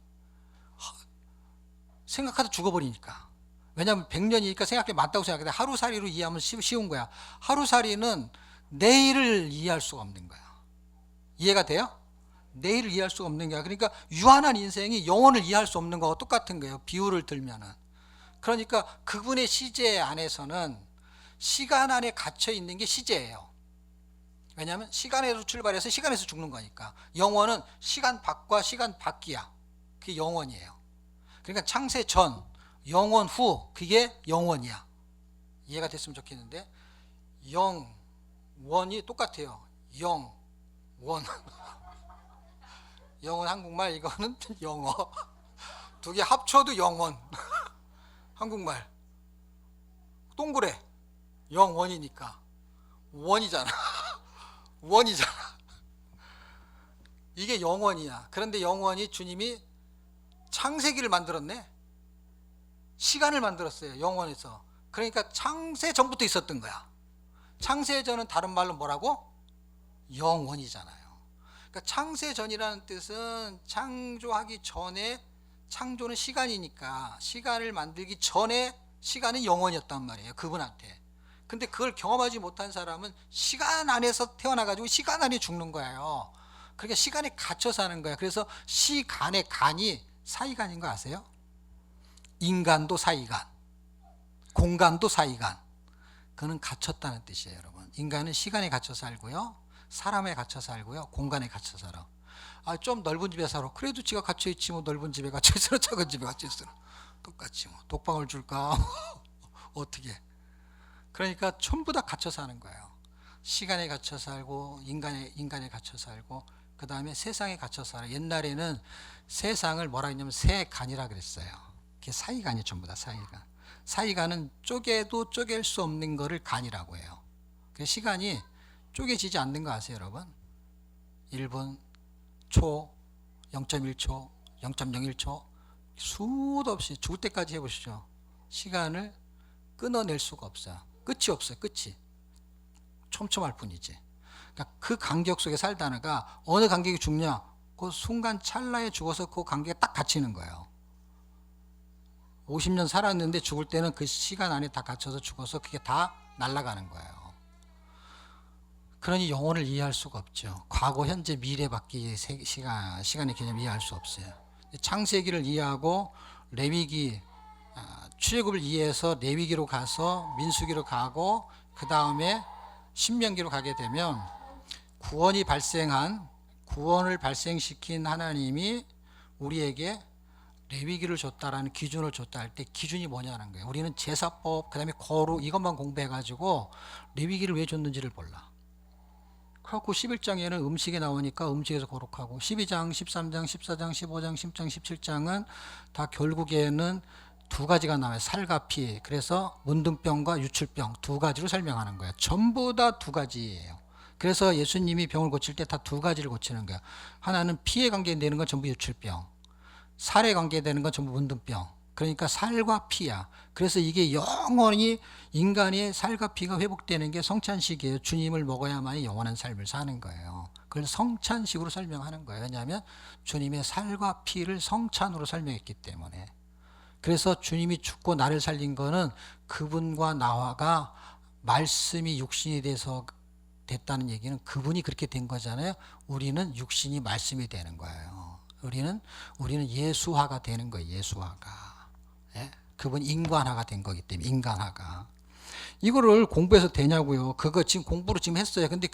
생각하다 죽어버리니까. 왜냐하면 100년이니까 생각해 맞다고 생각해. 하루살이로 이해하면 쉬운 거야. 하루살이는 내일을 이해할 수가 없는 거야. 이해가 돼요? 내일을 이해할 수가 없는 거야. 그러니까 유한한 인생이 영혼을 이해할 수 없는 거와 똑같은 거예요. 비유를 들면은. 그러니까 그분의 시제 안에서는 시간 안에 갇혀 있는 게 시제예요. 왜냐하면 시간에서 출발해서 시간에서 죽는 거니까. 영혼은 시간 밖과 시간 밖이야. 그게 영혼이에요. 그러니까 창세 전, 영혼 후, 그게 영혼이야. 이해가 됐으면 좋겠는데, 영원이 똑같아요. 영원. 영원 한국말, 이거는 영어. 두 개 합쳐도 영원. 한국말. 동그래. 영원이니까. 원이잖아. 원이잖아. 이게 영원이야. 그런데 영원이 주님이 창세기를 만들었네. 시간을 만들었어요. 영원에서. 그러니까 창세 전부터 있었던 거야. 창세 전은 다른 말로 뭐라고? 영원이잖아요. 그러니까 창세 전이라는 뜻은 창조하기 전에, 창조는 시간이니까 시간을 만들기 전에 시간은 영원이었단 말이에요. 그분한테. 근데 그걸 경험하지 못한 사람은 시간 안에서 태어나가지고 시간 안에 죽는 거예요. 그러니까 시간에 갇혀 사는 거야. 그래서 시간의 간이 사이간인 거 아세요? 인간도 사이간, 공간도 사이간. 그는 갇혔다는 뜻이에요, 여러분. 인간은 시간에 갇혀 살고요, 사람에 갇혀 살고요, 공간에 갇혀 살아. 좀 넓은 집에 살아. 그래도 지가 갇혀 있지 뭐. 넓은 집에 갇혀 있으나 작은 집에 갇혀 있으나 똑같지 뭐. 독방을 줄까? 어떻게? 그러니까 전부 다 갇혀 사는 거예요. 시간에 갇혀 살고 인간에 갇혀 살고, 그 다음에 세상에 갇혀 살아. 옛날에는 세상을 뭐라 했냐면 세간이라 그랬어요. 그게 사이간이 전부 다 사이간. 사이간은 쪼개도 쪼갤 수 없는 거를 간이라고 해요. 그래서 시간이 쪼개지지 않는 거 아세요, 여러분? 1분, 초, 0.1초, 0.01초, 수도 없이 죽을 때까지 해보시죠. 시간을 끊어낼 수가 없어요. 끝이 없어요. 끝이 촘촘할 뿐이지. 그러니까 그 간격 속에 살다가 어느 간격이 죽냐, 그 순간 찰나에 죽어서 그 간격에 딱 갇히는 거예요. 50년 살았는데 죽을 때는 그 시간 안에 다 갇혀서 죽어서 그게 다 날아가는 거예요. 그러니 영혼을 이해할 수가 없죠. 과거, 현재, 미래밖에 시간의 개념을 이해할 수 없어요. 창세기를 이해하고 레위기, 출애굽을 이해해서 레위기로 가서 민수기로 가고, 그 다음에 신명기로 가게 되면 구원을 발생시킨 하나님이 우리에게 레위기를 줬다라는 기준을 줬다 할 때 기준이 뭐냐는 거예요. 우리는 제사법, 그 다음에 거룩, 이것만 공부해가지고 레위기를 왜 줬는지를 몰라. 그래갖고 11장에는 음식이 나오니까 음식에서 거룩하고, 12장, 13장, 14장, 15장, 16장, 17장은 다 결국에는 두 가지가 나와요. 살과 피. 그래서 문둥병과 유출병 두 가지로 설명하는 거예요. 전부 다 두 가지예요. 그래서 예수님이 병을 고칠 때 다 두 가지를 고치는 거예요. 하나는 피에 관계되는 건 전부 유출병, 살에 관계되는 건 전부 문둥병. 그러니까 살과 피야. 그래서 이게 영원히 인간의 살과 피가 회복되는 게 성찬식이에요. 주님을 먹어야만이 영원한 삶을 사는 거예요. 그걸 성찬식으로 설명하는 거예요. 왜냐하면 주님의 살과 피를 성찬으로 설명했기 때문에. 그래서 주님이 죽고 나를 살린 거는 그분과 나와가 말씀이 육신이 돼서 됐다는 얘기는 그분이 그렇게 된 거잖아요. 우리는 육신이 말씀이 되는 거예요. 우리는 예수화가 되는 거예요. 예수화가. 예? 그분 인간화가 된 거기 때문에. 인간화가. 이거를 공부해서 되냐고요. 그거 지금 공부를 지금 했어요. 근데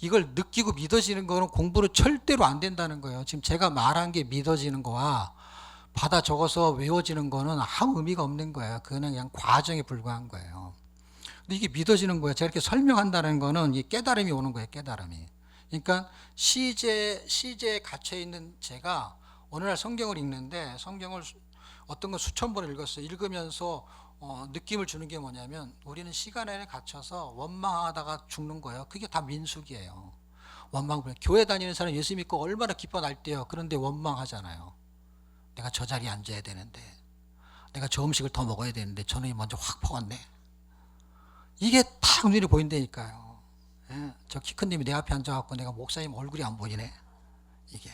이걸 느끼고 믿어지는 거는 공부로 절대로 안 된다는 거예요. 지금 제가 말한 게 믿어지는 거와 받아 적어서 외워지는 거는 아무 의미가 없는 거예요. 그냥 과정에 불과한 거예요. 근데 이게 믿어지는 거예요. 제가 이렇게 설명한다는 거는 이 깨달음이 오는 거예요. 깨달음이. 그러니까 시제에 갇혀 있는 제가 어느 날 성경을 읽는데, 성경을 어떤 건 수천 번을 읽었어요. 읽으면서 느낌을 주는 게 뭐냐면, 우리는 시간 안에 갇혀서 원망하다가 죽는 거예요. 그게 다 민숙이에요. 교회 다니는 사람 예수 믿고 얼마나 기뻐 날때요. 그런데 원망하잖아요. 내가 저 자리에 앉아야 되는데, 내가 저 음식을 더 먹어야 되는데 저놈이 먼저 확 퍼갔네. 이게 딱 눈에 보인다니까요. 예? 저 키 큰 놈이 내 앞에 앉아갖고 내가 목사님 얼굴이 안 보이네. 이게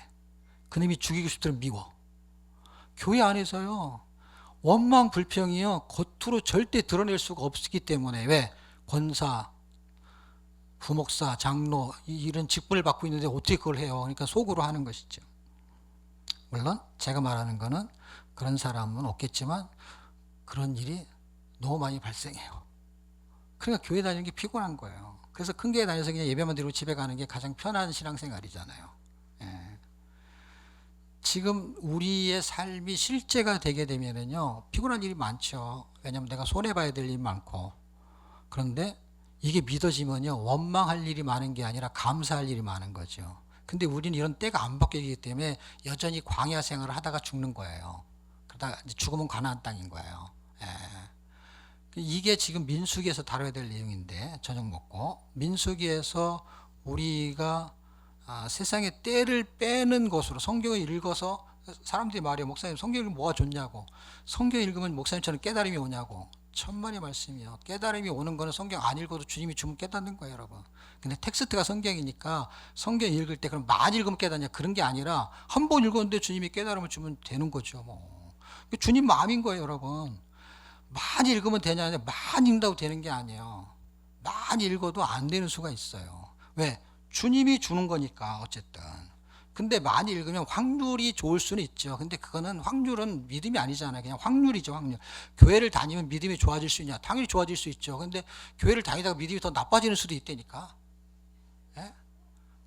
그놈이 죽이고 싶더라. 미워. 교회 안에서요, 원망 불평이요 겉으로 절대 드러낼 수가 없기 때문에. 왜? 권사, 부목사, 장로 이런 직분을 받고 있는데 어떻게 그걸 해요? 그러니까 속으로 하는 것이죠. 물론 제가 말하는 거는 그런 사람은 없겠지만 그런 일이 너무 많이 발생해요. 그러니까 교회 다니는 게 피곤한 거예요. 그래서 큰 교회 다녀서 그냥 예배만 드리고 집에 가는 게 가장 편한 신앙생활이잖아요. 예. 지금 우리의 삶이 실제가 되게 되면은요, 피곤한 일이 많죠. 왜냐하면 내가 손해봐야 될 일이 많고. 그런데 이게 믿어지면요, 원망할 일이 많은 게 아니라 감사할 일이 많은 거죠. 근데 우리는 이런 때가 안 바뀌기 때문에 여전히 광야 생활을 하다가 죽는 거예요. 그러다가 죽으면 가나안 땅인 거예요. 예. 이게 지금 민수기에서 다뤄야 될 내용인데, 저녁 먹고 민수기에서 우리가 세상의 때를 빼는 것으로 성경을 읽어서, 사람들이 말해요. 목사님 성경 읽으면 뭐가 좋냐고. 성경 읽으면 목사님처럼 깨달음이 오냐고. 천만의 말씀이요. 깨달음이 오는 거는 성경 안 읽어도 주님이 주면 깨닫는 거예요, 여러분. 근데 텍스트가 성경이니까 성경 읽을 때 그럼 많이 읽으면 깨닫냐, 그런 게 아니라 한 번 읽었는데 주님이 깨달음을 주면 되는 거죠. 뭐 주님 마음인 거예요, 여러분. 많이 읽으면 되냐, 많이 읽는다고 되는 게 아니에요. 많이 읽어도 안 되는 수가 있어요. 왜? 주님이 주는 거니까 어쨌든. 근데 많이 읽으면 확률이 좋을 수는 있죠. 근데 그거는 확률은 믿음이 아니잖아요. 그냥 확률이죠, 확률. 교회를 다니면 믿음이 좋아질 수 있냐? 당연히 좋아질 수 있죠. 근데 교회를 다니다가 믿음이 더 나빠지는 수도 있다니까. 예?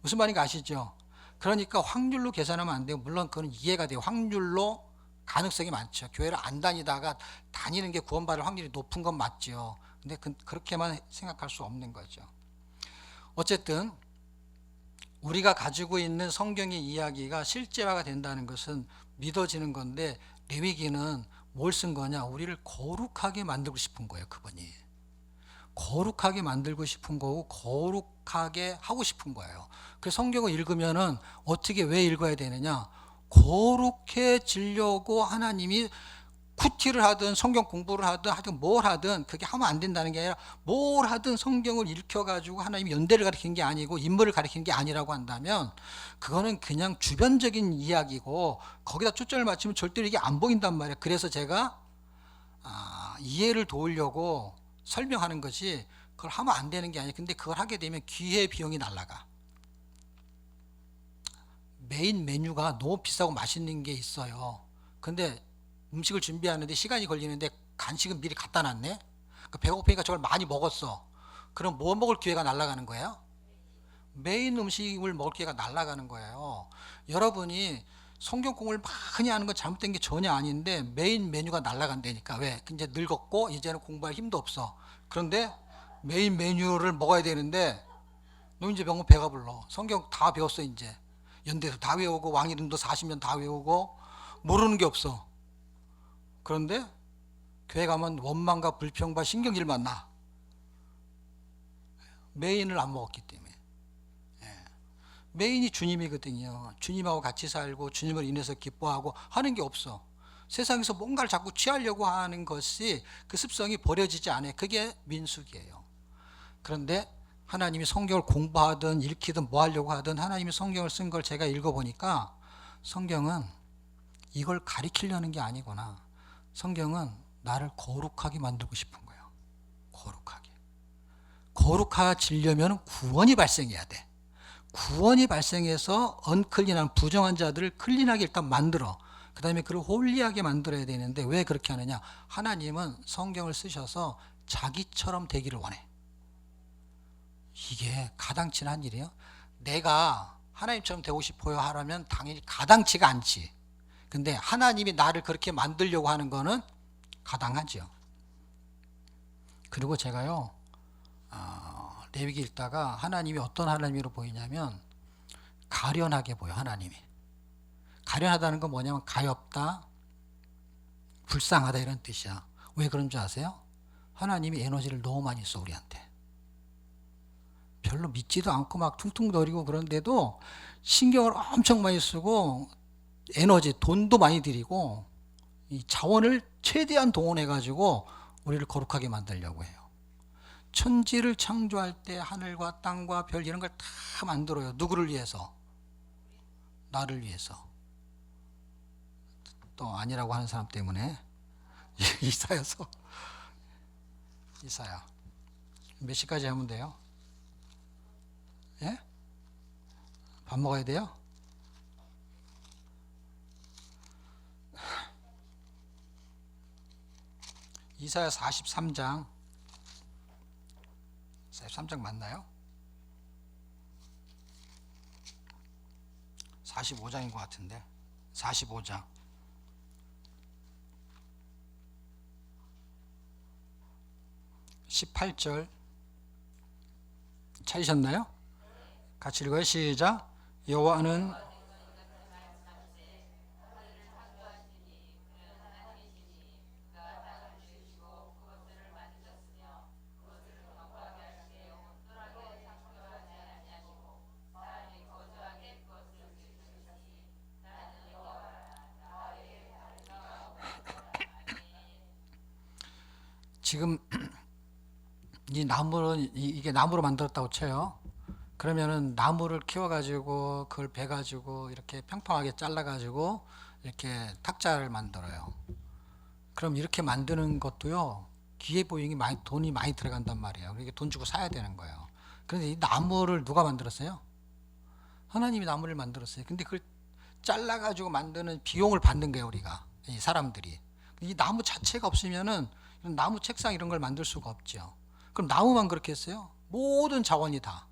무슨 말인지 아시죠? 그러니까 확률로 계산하면 안 돼요. 물론 그건 이해가 돼요. 확률로 가능성이 많죠. 교회를 안 다니다가 다니는 게 구원받을 확률이 높은 건 맞죠. 근데 그렇게만 생각할 수 없는 거죠. 어쨌든 우리가 가지고 있는 성경의 이야기가 실제화가 된다는 것은 믿어지는 건데, 레위기는 뭘 쓴 거냐? 우리를 거룩하게 만들고 싶은 거예요. 그분이 거룩하게 만들고 싶은 거고 거룩하게 하고 싶은 거예요. 그래서 성경을 읽으면은 어떻게, 왜 읽어야 되느냐? 거룩해지려고 하나님이 큐티를 하든 성경 공부를 하든 하여튼 뭘 하든 그게 하면 안 된다는 게 아니라, 뭘 하든 성경을 읽혀가지고 하나님이 연대를 가리키는 게 아니고 인물을 가리키는 게 아니라고 한다면, 그거는 그냥 주변적인 이야기고 거기다 초점을 맞추면 절대로 이게 안 보인단 말이에요. 그래서 제가 이해를 도우려고 설명하는 것이, 그걸 하면 안 되는 게 아니에요. 근데 그걸 하게 되면 기회 비용이 날아가. 메인 메뉴가 너무 비싸고 맛있는 게 있어요. 근데 음식을 준비하는데 시간이 걸리는데 간식은 미리 갖다 놨네. 배고프니까 저걸 많이 먹었어. 그럼 뭐 먹을 기회가 날아가는 거예요? 메인 음식을 먹을 기회가 날아가는 거예요. 여러분이 성경 공부를 많이 하는 건 잘못된 게 전혀 아닌데 메인 메뉴가 날아간다니까. 왜? 이제 늙었고 이제는 공부할 힘도 없어. 그런데 메인 메뉴를 먹어야 되는데 너 이제 병원 배가 불러. 성경 다 배웠어 이제. 연대서 다 외우고 왕이름도 40년 다 외우고 모르는 게 없어. 그런데 교회 가면 원망과 불평과 신경질만 나. 메인을 안 먹었기 때문에. 메인이 주님이거든요. 주님하고 같이 살고 주님을 인해서 기뻐하고 하는 게 없어. 세상에서 뭔가를 자꾸 취하려고 하는 것이, 그 습성이 버려지지 않아요. 그게 민숙이에요. 그런데 하나님이 성경을 공부하든 읽히든 뭐 하려고 하든 하나님이 성경을 쓴 걸 제가 읽어보니까, 성경은 이걸 가리키려는 게 아니구나. 성경은 나를 거룩하게 만들고 싶은 거예요. 거룩하게. 거룩해지려면 구원이 발생해야 돼. 구원이 발생해서 언클린한 부정한 자들을 클린하게 일단 만들어. 그 다음에 그를 홀리하게 만들어야 되는데, 왜 그렇게 하느냐? 하나님은 성경을 쓰셔서 자기처럼 되기를 원해. 이게 가당치는 한 일이에요. 내가 하나님처럼 되고 싶어요 하라면 당연히 가당치가 않지. 근데 하나님이 나를 그렇게 만들려고 하는 거는 가당하죠. 그리고 제가요, 레위기 읽다가 하나님이 어떤 하나님으로 보이냐면 가련하게 보여. 하나님이 가련하다는 건 뭐냐면 가엾다, 불쌍하다 이런 뜻이야. 왜 그런 줄 아세요? 하나님이 에너지를 너무 많이 써 우리한테. 별로 믿지도 않고 막 퉁퉁거리고 그런데도 신경을 엄청 많이 쓰고 에너지, 돈도 많이 들이고 이 자원을 최대한 동원해 가지고 우리를 거룩하게 만들려고 해요. 천지를 창조할 때 하늘과 땅과 별 이런 걸 다 만들어요. 누구를 위해서? 나를 위해서. 또 아니라고 하는 사람 때문에 이사야서. 이사야 몇 시까지 하면 돼요? 예? 밥 먹어야 돼요? 이사야 43장 43장 맞나요? 45장인 것 같은데 45장 18절 찾으셨나요? 같이 읽어요. 시작. 여호와는 지금 이 나무는 이게 나무로 만들었다고 쳐요. 그러면은 나무를 키워가지고 그걸 베가지고 이렇게 평평하게 잘라가지고 이렇게 탁자를 만들어요. 그럼 이렇게 만드는 것도요, 기계보잉이 돈이 많이 들어간단 말이에요. 이게 돈 주고 사야 되는 거예요. 그런데 이 나무를 누가 만들었어요? 하나님이 나무를 만들었어요. 근데 그걸 잘라가지고 만드는 비용을 받는 거예요, 우리가. 이 사람들이. 이 나무 자체가 없으면은 나무 책상 이런 걸 만들 수가 없죠. 그럼 나무만 그렇게 했어요? 모든 자원이 다.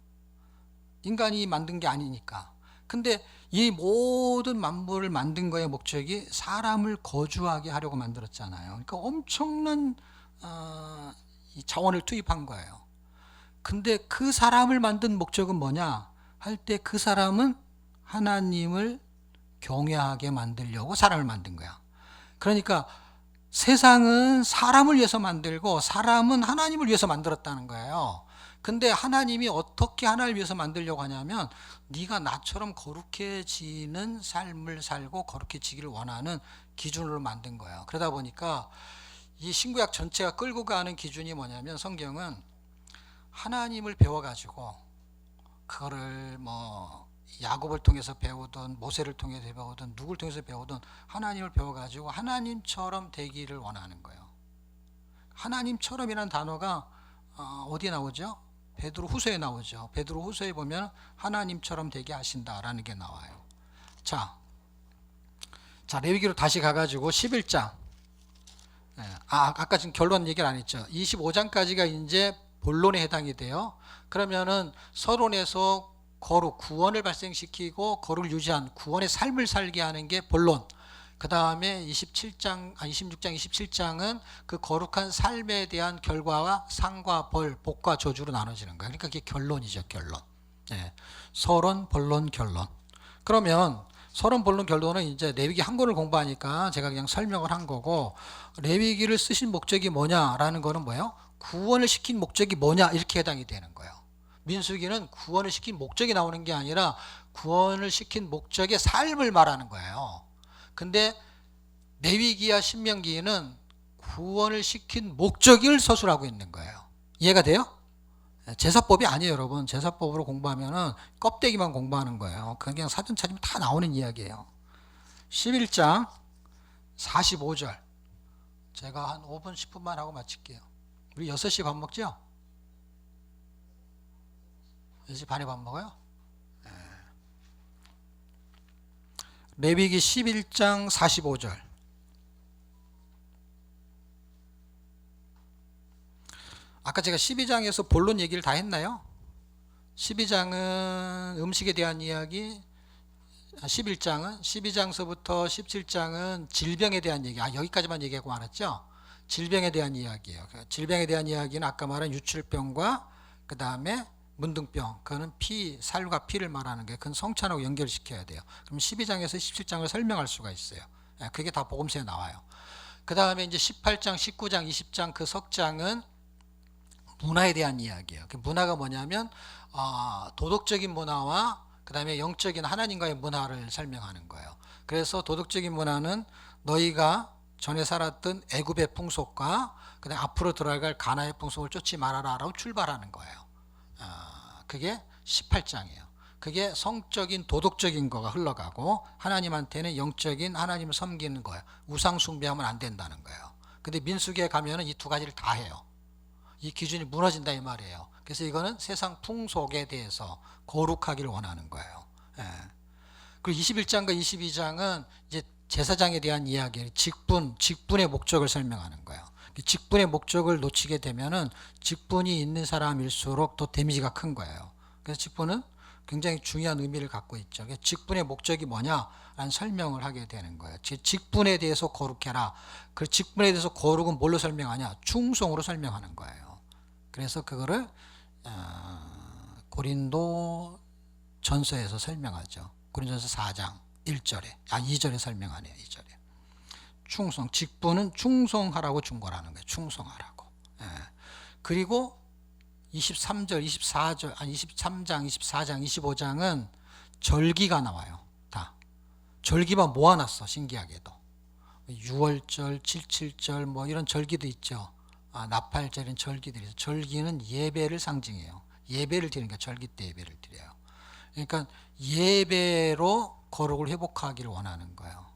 인간이 만든 게 아니니까. 근데 이 모든 만물을 만든 거의 목적이 사람을 거주하게 하려고 만들었잖아요. 그러니까 엄청난 이 자원을 투입한 거예요. 근데 그 사람을 만든 목적은 뭐냐? 할 때 그 사람은 하나님을 경외하게 만들려고 사람을 만든 거야. 그러니까 세상은 사람을 위해서 만들고 사람은 하나님을 위해서 만들었다는 거예요. 근데 하나님이 어떻게 하나님을 위해서 만들려고 하냐면 네가 나처럼 거룩해지는 삶을 살고 거룩해지기를 원하는 기준으로 만든 거예요. 그러다 보니까 이 신구약 전체가 끌고 가는 기준이 뭐냐면 성경은 하나님을 배워가지고 그거를 뭐 야곱을 통해서 배우든 모세를 통해서 배우든 누구를 통해서 배우든 하나님을 배워가지고 하나님처럼 되기를 원하는 거예요. 하나님처럼이라는 단어가 어디에 나오죠? 베드로 후서에 나오죠. 베드로 후서에 보면 하나님처럼 되게 하신다라는 게 나와요. 자 레위기로 다시 가가지고 11장. 아까 지금 결론 얘기를 안 했죠. 25장까지가 이제 본론에 해당이 돼요. 그러면은 서론에서 거룩, 구원을 발생시키고 거룩을 유지한 구원의 삶을 살게 하는 게 본론. 그 다음에 26장, 27장은 그 거룩한 삶에 대한 결과와 상과 벌, 복과 저주로 나눠지는 거예요. 그러니까 그게 결론이죠, 결론. 서론, 본론, 결론. 그러면 서론, 본론, 결론은 이제 레위기 한 권을 공부하니까 제가 그냥 설명을 한 거고, 레위기를 쓰신 목적이 뭐냐라는 거는 뭐예요? 구원을 시킨 목적이 뭐냐 이렇게 해당이 되는 거예요. 민수기는 구원을 시킨 목적이 나오는 게 아니라 구원을 시킨 목적의 삶을 말하는 거예요. 근데 레위기와 신명기는 구원을 시킨 목적을 서술하고 있는 거예요. 이해가 돼요? 제사법이 아니에요, 여러분. 제사법으로 공부하면은 껍데기만 공부하는 거예요. 그냥 사전 찾으면 다 나오는 이야기예요. 11장 45절. 제가 한 5분, 10분만 하고 마칠게요. 우리 6시 밥 먹죠? 6시 반에 밥 먹어요? 레위기 11장 45절. 아까 제가 12장에서 본론 얘기를 다 했나요? 12장은 음식에 대한 이야기, 12장서부터 17장은 질병에 대한 얘기. 여기까지만 얘기하고 말았죠? 질병에 대한 이야기예요. 질병에 대한 이야기는 아까 말한 유출병과 그 다음에 문둥병, 그거는 살과 피를 말하는 게 그건 성찬하고 연결시켜야 돼요. 그럼 12장에서 17장을 설명할 수가 있어요. 그게 다 복음서에 나와요. 그 다음에 이제 18장, 19장, 20장 그 석장은 문화에 대한 이야기예요. 그 문화가 뭐냐면 도덕적인 문화와 그 다음에 영적인 하나님과의 문화를 설명하는 거예요. 그래서 도덕적인 문화는 너희가 전에 살았던 애굽의 풍속과 그 다음에 앞으로 들어갈 가나의 풍속을 쫓지 말아라 라고 출발하는 거예요. 그게 18장이에요. 그게 성적인 도덕적인 거가 흘러가고 하나님한테는 영적인 하나님을 섬기는 거예요. 우상 숭배하면 안 된다는 거예요. 근데 민수기에 가면은 이 두 가지를 다 해요. 이 기준이 무너진다 이 말이에요. 그래서 이거는 세상 풍속에 대해서 거룩하기를 원하는 거예요. 그리고 21장과 22장은 이제 제사장에 대한 이야기, 직분의 목적을 설명하는 거예요. 직분의 목적을 놓치게 되면은 직분이 있는 사람일수록 또 데미지가 큰 거예요. 그래서 직분은 굉장히 중요한 의미를 갖고 있죠. 직분의 목적이 뭐냐라는 설명을 하게 되는 거예요. 직분에 대해서 거룩해라. 그 직분에 대해서 거룩은 뭘로 설명하냐? 충성으로 설명하는 거예요. 그래서 그거를 고린도 전서에서 설명하죠. 고린도전서 4장 1절에 2절에 설명하네요. 2절에 충성, 직분은 충성하라고 준 거라는 거예요. 충성하라고. 그리고 23절, 24절, 23장, 24장, 25장은 절기가 나와요. 다 절기만 모아놨어. 신기하게도 6월절, 77절 뭐 이런 절기도 있죠. 나팔절인 절기들이 있어요. 절기는 예배를 상징해요. 예배를 드리는 거예요. 절기 때 예배를 드려요. 그러니까 예배로 거룩을 회복하기를 원하는 거예요.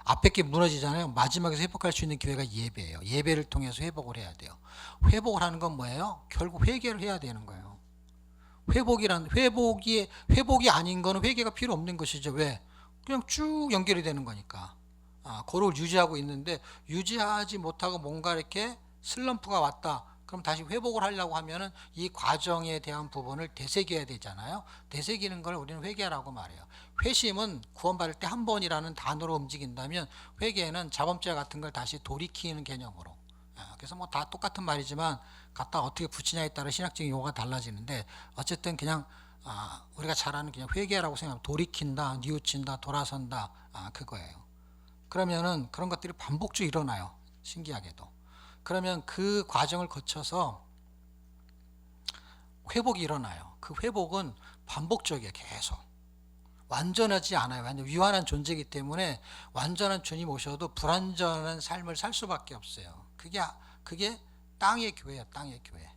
앞에 게 무너지잖아요. 마지막에서 회복할 수 있는 기회가 예배예요. 예배를 통해서 회복을 해야 돼요. 회복을 하는 건 뭐예요? 결국 회개를 해야 되는 거예요. 회복이 아닌 거는 회개가 필요 없는 것이죠. 왜? 그냥 쭉 연결이 되는 거니까. 고를 유지하고 있는데 유지하지 못하고 뭔가 이렇게 슬럼프가 왔다. 그럼 다시 회복을 하려고 하면은 이 과정에 대한 부분을 되새겨야 되잖아요. 되새기는 걸 우리는 회개라고 말해요. 회심은 구원받을 때 한 번이라는 단어로 움직인다면 회개는 자범죄 같은 걸 다시 돌이키는 개념으로. 그래서 뭐 다 똑같은 말이지만 갖다 어떻게 붙이냐에 따라 신학적인 용어가 달라지는데 어쨌든 그냥 우리가 잘 아는 그냥 회개라고 생각하면 돌이킨다, 뉘우친다, 돌아선다 그거예요. 그러면은 그런 것들이 반복적으로 일어나요. 신기하게도. 그러면 그 과정을 거쳐서 회복이 일어나요. 그 회복은 반복적이에요. 계속. 완전하지 않아요. 완전 유한한 존재이기 때문에 완전한 주님 오셔도 불완전한 삶을 살 수밖에 없어요. 그게 땅의 교회예요. 땅의 교회.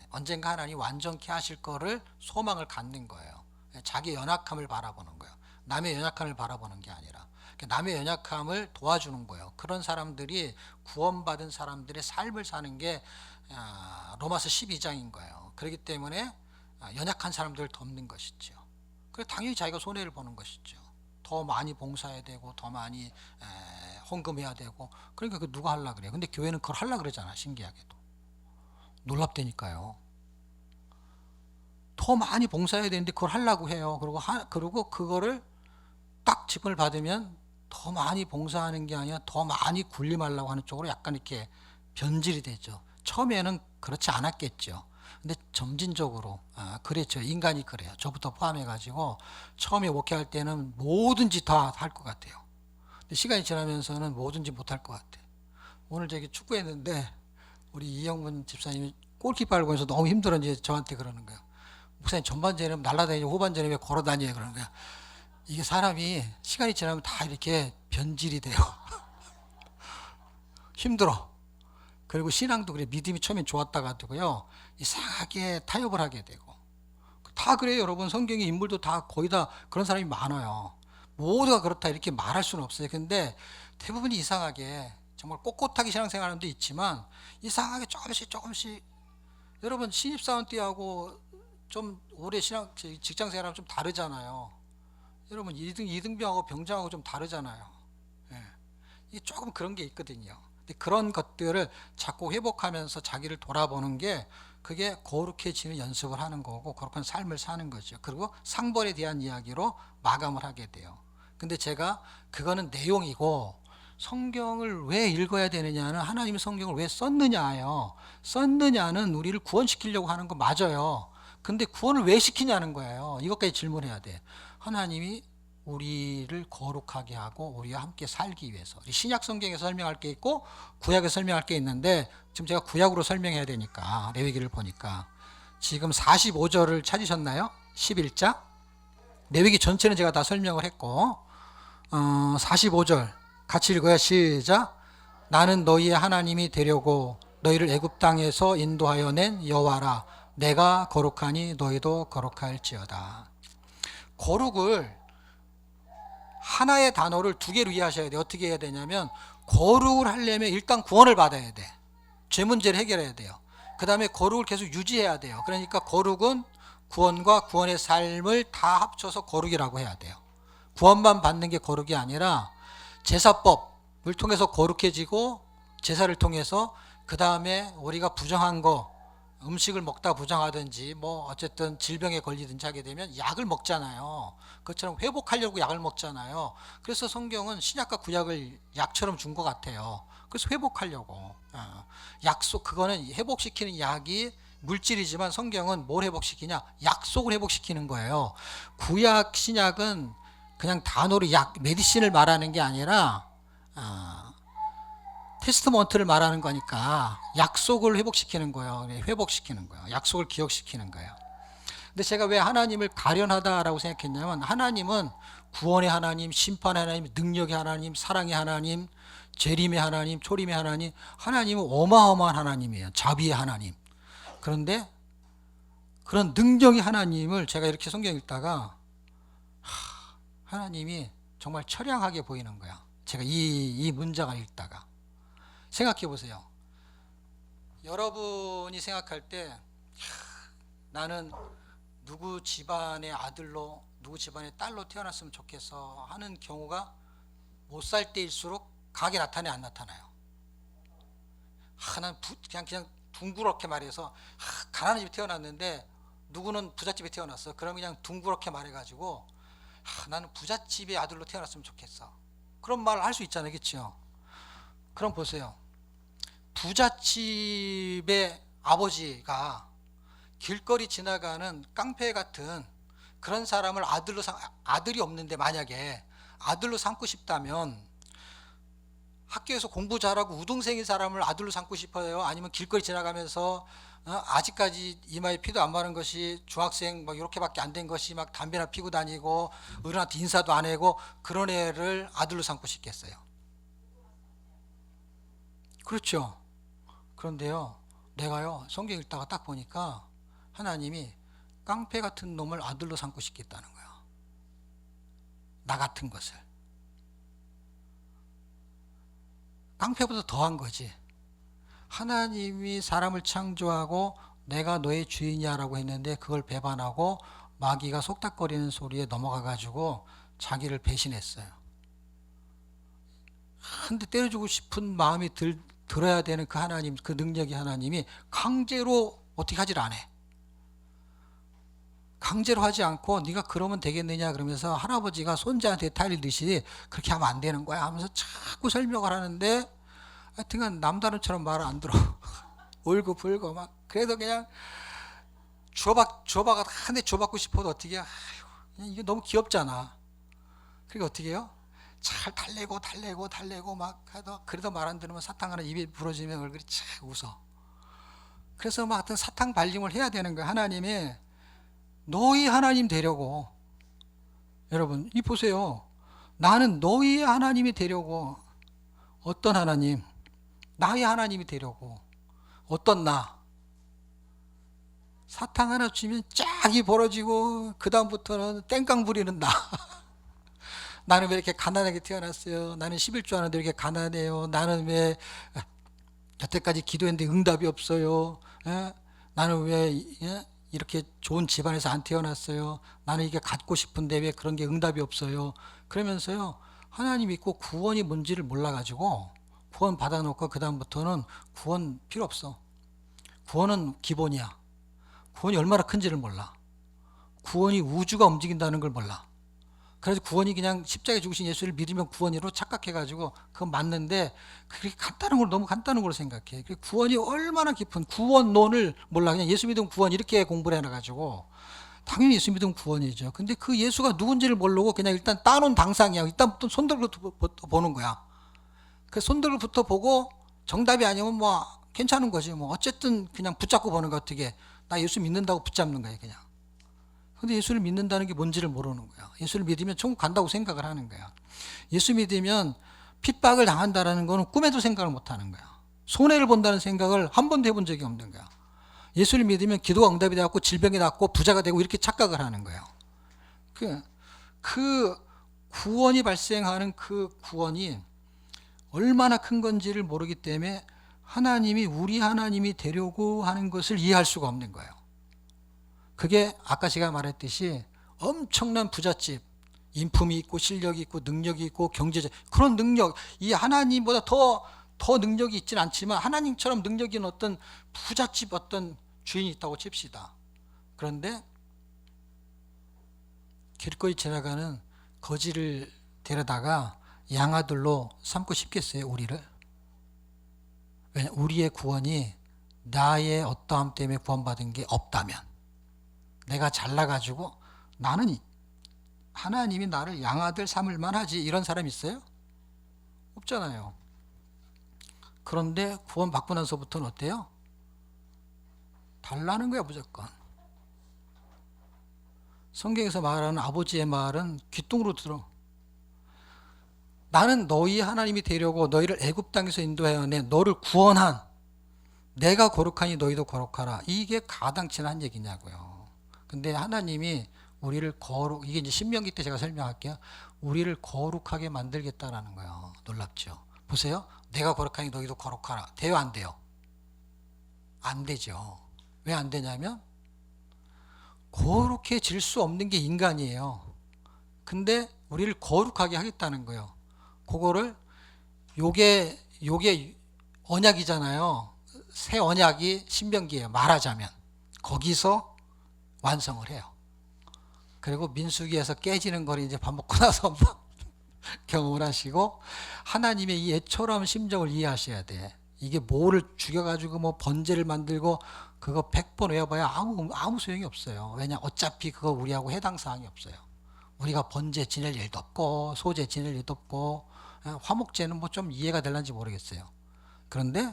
언젠가 하나님 완전케 하실 거를 소망을 갖는 거예요. 자기 연약함을 바라보는 거예요. 남의 연약함을 바라보는 게 아니라 남의 연약함을 도와주는 거예요. 그런 사람들이 구원받은 사람들의 삶을 사는 게 로마서 12장인 거예요. 그렇기 때문에 연약한 사람들을 돕는 것이죠. 그래서 당연히 자기가 손해를 보는 것이죠. 더 많이 봉사해야 되고 더 많이 헌금해야 되고 그러니까 그 누가 하려고 그래요. 근데 교회는 그걸 하려고 그러잖아. 신기하게도. 놀랍다니까요. 더 많이 봉사해야 되는데 그걸 하려고 해요. 그리고 그거를 딱 직분을 받으면 더 많이 봉사하는 게 아니라 더 많이 군림하려고 하는 쪽으로 약간 이렇게 변질이 되죠. 처음에는 그렇지 않았겠죠. 근데 점진적으로 그랬죠. 인간이 그래요. 저부터 포함해가지고 처음에 목회할 때는 뭐든지 다 할 것 같아요. 근데 시간이 지나면서는 뭐든지 못할 것 같아요. 오늘 저기 축구했는데 우리 이영문 집사님이 골키퍼를 보면서 너무 힘들었는지 저한테 그러는 거예요. 목사님 전반전에는 날아다니고 후반전에 왜 걸어다녀요? 그러는 거야. 이게 사람이 시간이 지나면 다 이렇게 변질이 돼요. 힘들어. 그리고 신앙도 그래. 믿음이 처음엔 좋았다가도요 이상하게 타협을 하게 되고 다 그래요. 여러분 성경의 인물도 다 거의 다 그런 사람이 많아요. 모두가 그렇다 이렇게 말할 수는 없어요. 근데 대부분이 이상하게 정말 꼿꼿하게 신앙생활하는 데 있지만 이상하게 조금씩 여러분 신입사원 때하고 좀 오래 직장생활하면 좀 다르잖아요. 여러분 이등병하고 병장하고 좀 다르잖아요. 예. 이게 조금 그런 게 있거든요. 근데 그런 것들을 자꾸 회복하면서 자기를 돌아보는 게 그게 거룩해지는 연습을 하는 거고 거룩한 삶을 사는 거죠. 그리고 상벌에 대한 이야기로 마감을 하게 돼요. 근데 제가 그거는 내용이고 성경을 왜 읽어야 되느냐는 하나님이 성경을 왜 썼느냐예요. 썼느냐는 우리를 구원시키려고 하는 거 맞아요. 근데 구원을 왜 시키냐는 거예요. 이것까지 질문해야 돼. 하나님이 우리를 거룩하게 하고 우리와 함께 살기 위해서. 신약 성경에서 설명할 게 있고 구약에서 설명할 게 있는데 지금 제가 구약으로 설명해야 되니까 레위기를 보니까 지금 45절을 찾으셨나요? 11장 레위기 전체는 제가 다 설명을 했고 45절 같이 읽어요. 시작. 나는 너희의 하나님이 되려고 너희를 애굽 땅에서 인도하여 낸 여호와라. 내가 거룩하니 너희도 거룩할지어다. 거룩을 하나의 단어를 두 개로 이해하셔야 돼요. 어떻게 해야 되냐면 거룩을 하려면 일단 구원을 받아야 돼. 죄 문제를 해결해야 돼요. 그 다음에 거룩을 계속 유지해야 돼요. 그러니까 거룩은 구원과 구원의 삶을 다 합쳐서 거룩이라고 해야 돼요. 구원만 받는 게 거룩이 아니라 제사법을 통해서 거룩해지고 제사를 통해서 그 다음에 우리가 부정한 거 음식을 먹다 부정하든지 뭐 어쨌든 질병에 걸리든지 하게 되면 약을 먹잖아요. 그것처럼 회복하려고 약을 먹잖아요. 그래서 성경은 신약과 구약을 약처럼 준 것 같아요. 그래서 회복하려고 약속 그거는 회복시키는 약이 물질이지만 성경은 뭘 회복시키냐? 약속을 회복시키는 거예요. 구약 신약은 그냥 단어로 약 메디신을 말하는 게 아니라 테스트먼트를 말하는 거니까 약속을 회복시키는 거예요. 회복시키는 거예요. 약속을 기억시키는 거예요. 근데 제가 왜 하나님을 가련하다라고 생각했냐면 하나님은 구원의 하나님, 심판의 하나님, 능력의 하나님, 사랑의 하나님, 재림의 하나님, 초림의 하나님, 하나님은 어마어마한 하나님이에요. 자비의 하나님. 그런데 그런 능력의 하나님을 제가 이렇게 성경 읽다가 하나님이 정말 처량하게 보이는 거야. 제가 이 문장을 읽다가 생각해 보세요. 여러분이 생각할 때 나는 누구 집안의 아들로 누구 집안의 딸로 태어났으면 좋겠어 하는 경우가 못 살 때일수록 강하게 나타나요, 안 나타나요? 난 그냥 둥그렇게 말해서 가난한 집에 태어났는데 누구는 부잣집에 태어났어. 그럼 그냥 둥그렇게 말해가지고 나는 부잣집의 아들로 태어났으면 좋겠어. 그런 말을 할 수 있잖아요, 그렇죠? 그럼 보세요. 부잣집의 아버지가 길거리 지나가는 깡패 같은 그런 사람을 아들이 없는데 만약에 아들로 삼고 싶다면 학교에서 공부 잘하고 우등생인 사람을 아들로 삼고 싶어요? 아니면 길거리 지나가면서 아직까지 이마에 피도 안 마른 것이 중학생 막 이렇게밖에 안 된 것이 막 담배나 피고 다니고 어른한테 인사도 안 하고 그런 애를 아들로 삼고 싶겠어요? 그렇죠. 그런데요, 내가요 성경 읽다가 딱 보니까 하나님이 깡패 같은 놈을 아들로 삼고 싶겠다는 거야. 나 같은 것을. 깡패보다 더한 거지. 하나님이 사람을 창조하고 내가 너의 주인이야라고 했는데 그걸 배반하고 마귀가 속닥거리는 소리에 넘어가 가지고 자기를 배신했어요. 한 대 때려주고 싶은 마음이 들어야 되는 그 하나님, 그 능력이 하나님이 강제로 어떻게 하질 않아. 강제로 하지 않고 네가 그러면 되겠느냐 그러면서 할아버지가 손자한테 타일듯이 그렇게 하면 안 되는 거야 하면서 자꾸 설명을 하는데 하여튼간 남다른처럼 말을 안 들어. 울고 불고 막. 그래도 그냥 주워박아 한 대 주워받고 싶어도 어떻게 해. 이게 너무 귀엽잖아. 그러니까 어떻게 해요? 잘 달래고 막 해도 그래도 말 안 들으면 사탕 하나 입에 부러지면 얼굴이 착 웃어. 그래서 막 하여튼 사탕 발림을 해야 되는 거야. 하나님이 너희 하나님 되려고. 여러분 이 보세요. 나는 너희 하나님이 되려고. 어떤 하나님? 나의 하나님이 되려고. 어떤 나? 사탕 하나 주면 쫙이 벌어지고 그 다음부터는 땡깡 부리는 나. 나는 왜 이렇게 가난하게 태어났어요? 나는 11조 하는데 왜 이렇게 가난해요? 나는 왜 여태까지 기도했는데 응답이 없어요? 예? 나는 왜 이렇게 좋은 집안에서 안 태어났어요? 나는 이게 갖고 싶은데 왜 그런 게 응답이 없어요? 그러면서요 하나님 믿고 구원이 뭔지를 몰라가지고 구원 받아놓고 그 다음부터는 구원 필요 없어. 구원은 기본이야. 구원이 얼마나 큰지를 몰라. 구원이 우주가 움직인다는 걸 몰라. 그래서 구원이 그냥 십자가에 죽으신 예수를 믿으면 구원이로 착각해가지고 그건 맞는데 그렇게 간단한 걸 너무 간단한 걸로 생각해. 구원이 얼마나 깊은 구원론을 몰라. 그냥 예수 믿으면 구원 이렇게 공부를 해놔가지고 당연히 예수 믿으면 구원이죠. 근데 그 예수가 누군지를 모르고 그냥 일단 따놓은 당상이야. 일단부터 손들부터 보는 거야. 그 손들부터 보고 정답이 아니면 뭐 괜찮은 거지. 뭐 어쨌든 그냥 붙잡고 보는 거 어떻게. 나 예수 믿는다고 붙잡는 거야 그냥. 근데 예수를 믿는다는 게 뭔지를 모르는 거야. 예수를 믿으면 천국 간다고 생각을 하는 거야. 예수 믿으면 핍박을 당한다라는 거는 꿈에도 생각을 못 하는 거야. 손해를 본다는 생각을 한 번도 해본 적이 없는 거야. 예수를 믿으면 기도가 응답이 되고 질병이 낫고 부자가 되고 이렇게 착각을 하는 거예요. 그 구원이 발생하는 그 구원이 얼마나 큰 건지를 모르기 때문에 하나님이 우리 하나님이 되려고 하는 것을 이해할 수가 없는 거예요. 그게 아까 제가 말했듯이 엄청난 부잣집, 인품이 있고 실력이 있고 능력이 있고 경제적 그런 능력, 이 하나님보다 더 능력이 있진 않지만 하나님처럼 능력이 있는 어떤 부잣집 어떤 주인이 있다고 칩시다. 그런데 길거리 지나가는 거지를 데려다가 양아들로 삼고 싶겠어요, 우리를? 왜냐, 우리의 구원이 나의 어떠함 때문에 구원받은 게 없다면, 내가 잘나가지고 나는 하나님이 나를 양아들 삼을 만하지 이런 사람 있어요? 없잖아요. 그런데 구원 받고 나서부터는 어때요? 달라는 거야 무조건. 성경에서 말하는 아버지의 말은 귀뚱으로 들어. 나는 너희 하나님이 되려고 너희를 애굽 땅에서 인도하여 내 너를 구원한 내가 거룩하니 너희도 거룩하라. 이게 가당치나 얘기냐고요. 근데 하나님이 우리를 이게 이제 신명기 때 제가 설명할게요. 우리를 거룩하게 만들겠다라는 거예요. 놀랍죠? 보세요. 내가 거룩하니 너희도 거룩하라. 돼요, 안 돼요? 안 되죠. 왜 안 되냐면 그렇게 질 수 없는 게 인간이에요. 근데 우리를 거룩하게 하겠다는 거예요. 그거를 요게 언약이잖아요. 새 언약이 신명기예요. 말하자면 거기서 완성을 해요. 그리고 민수기에서 깨지는 걸 이제 밥 먹고 나서 경험을 하시고 하나님의 이 애처로운 심정을 이해하셔야 돼. 이게 뭐를 죽여가지고 뭐 번제를 만들고 그거 100번 외워봐야 아무 소용이 없어요. 왜냐 어차피 그거 우리하고 해당 사항이 없어요. 우리가 번제 지낼 일도 없고 소제 지낼 일도 없고 화목제는 뭐 좀 이해가 될런지 모르겠어요. 그런데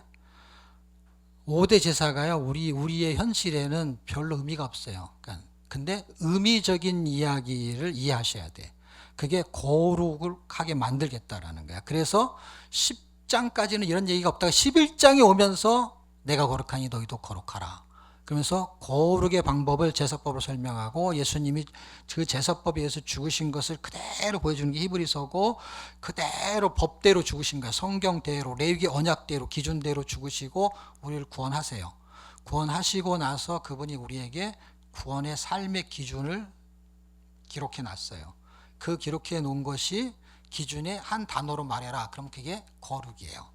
5대 제사가요 우리의 현실에는 별로 의미가 없어요. 그러니까 근데 의미적인 이야기를 이해하셔야 돼. 그게 거룩하게 만들겠다라는 거야. 그래서 10장까지는 이런 얘기가 없다가 11장에 오면서 내가 거룩하니 너희도 거룩하라. 그러면서 거룩의 방법을 제사법으로 설명하고 예수님이 그 제사법에 의해서 죽으신 것을 그대로 보여주는 게 히브리서고 그대로 법대로 죽으신 거야. 성경대로 레위기 언약대로 기준대로 죽으시고 우리를 구원하세요. 구원하시고 나서 그분이 우리에게 구원의 삶의 기준을 기록해 놨어요. 그 기록해 놓은 것이 기준의 한 단어로 말해라. 그럼 그게 거룩이에요.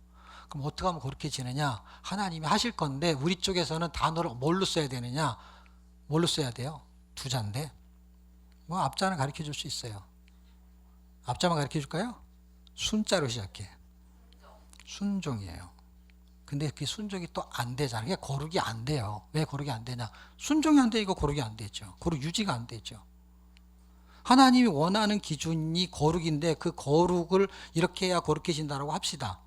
그럼 어떻게 하면 그렇게 지느냐? 하나님이 하실 건데 우리 쪽에서는 단어를 뭘로 써야 되느냐? 뭘로 써야 돼요? 두 자인데 뭐 앞자는 가르쳐 줄 수 있어요. 앞자만 가르쳐 줄까요? 순자로 시작해. 순종이에요. 근데 그 순종이 또 안 되잖아요. 그게 거룩이 안 돼요. 왜 거룩이 안 되냐? 순종이 안 되니까 거룩이 안 되죠. 거룩 유지가 안 되죠. 하나님이 원하는 기준이 거룩인데 그 거룩을 이렇게 해야 거룩해진다라고 합시다.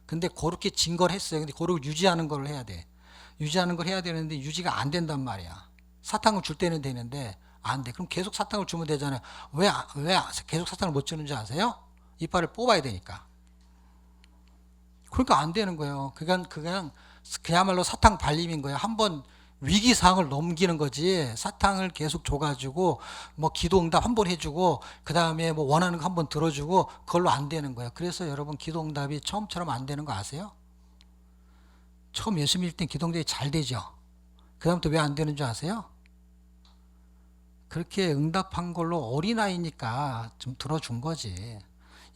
근데 거룩해진 걸 했어요. 근데 거룩을 유지하는 걸 해야 돼. 유지하는 걸 해야 되는데 유지가 안 된단 말이야. 사탕을 줄 때는 되는데 안 돼. 그럼 계속 사탕을 주면 되잖아요. 왜 계속 사탕을 못 주는지 아세요? 이빨을 뽑아야 되니까. 그러니까 안 되는 거예요. 그냥 그야말로 사탕 발림인 거예요. 한번 위기 상황을 넘기는 거지. 사탕을 계속 줘가지고 뭐 기도응답 한 번 해주고 그 다음에 뭐 원하는 거 한 번 들어주고 그걸로 안 되는 거예요. 그래서 여러분 기도응답이 처음처럼 안 되는 거 아세요? 처음 예수 믿을 땐 기도응답이 잘 되죠. 그 다음부터 왜 안 되는 줄 아세요? 그렇게 응답한 걸로 어린아이니까 좀 들어준 거지.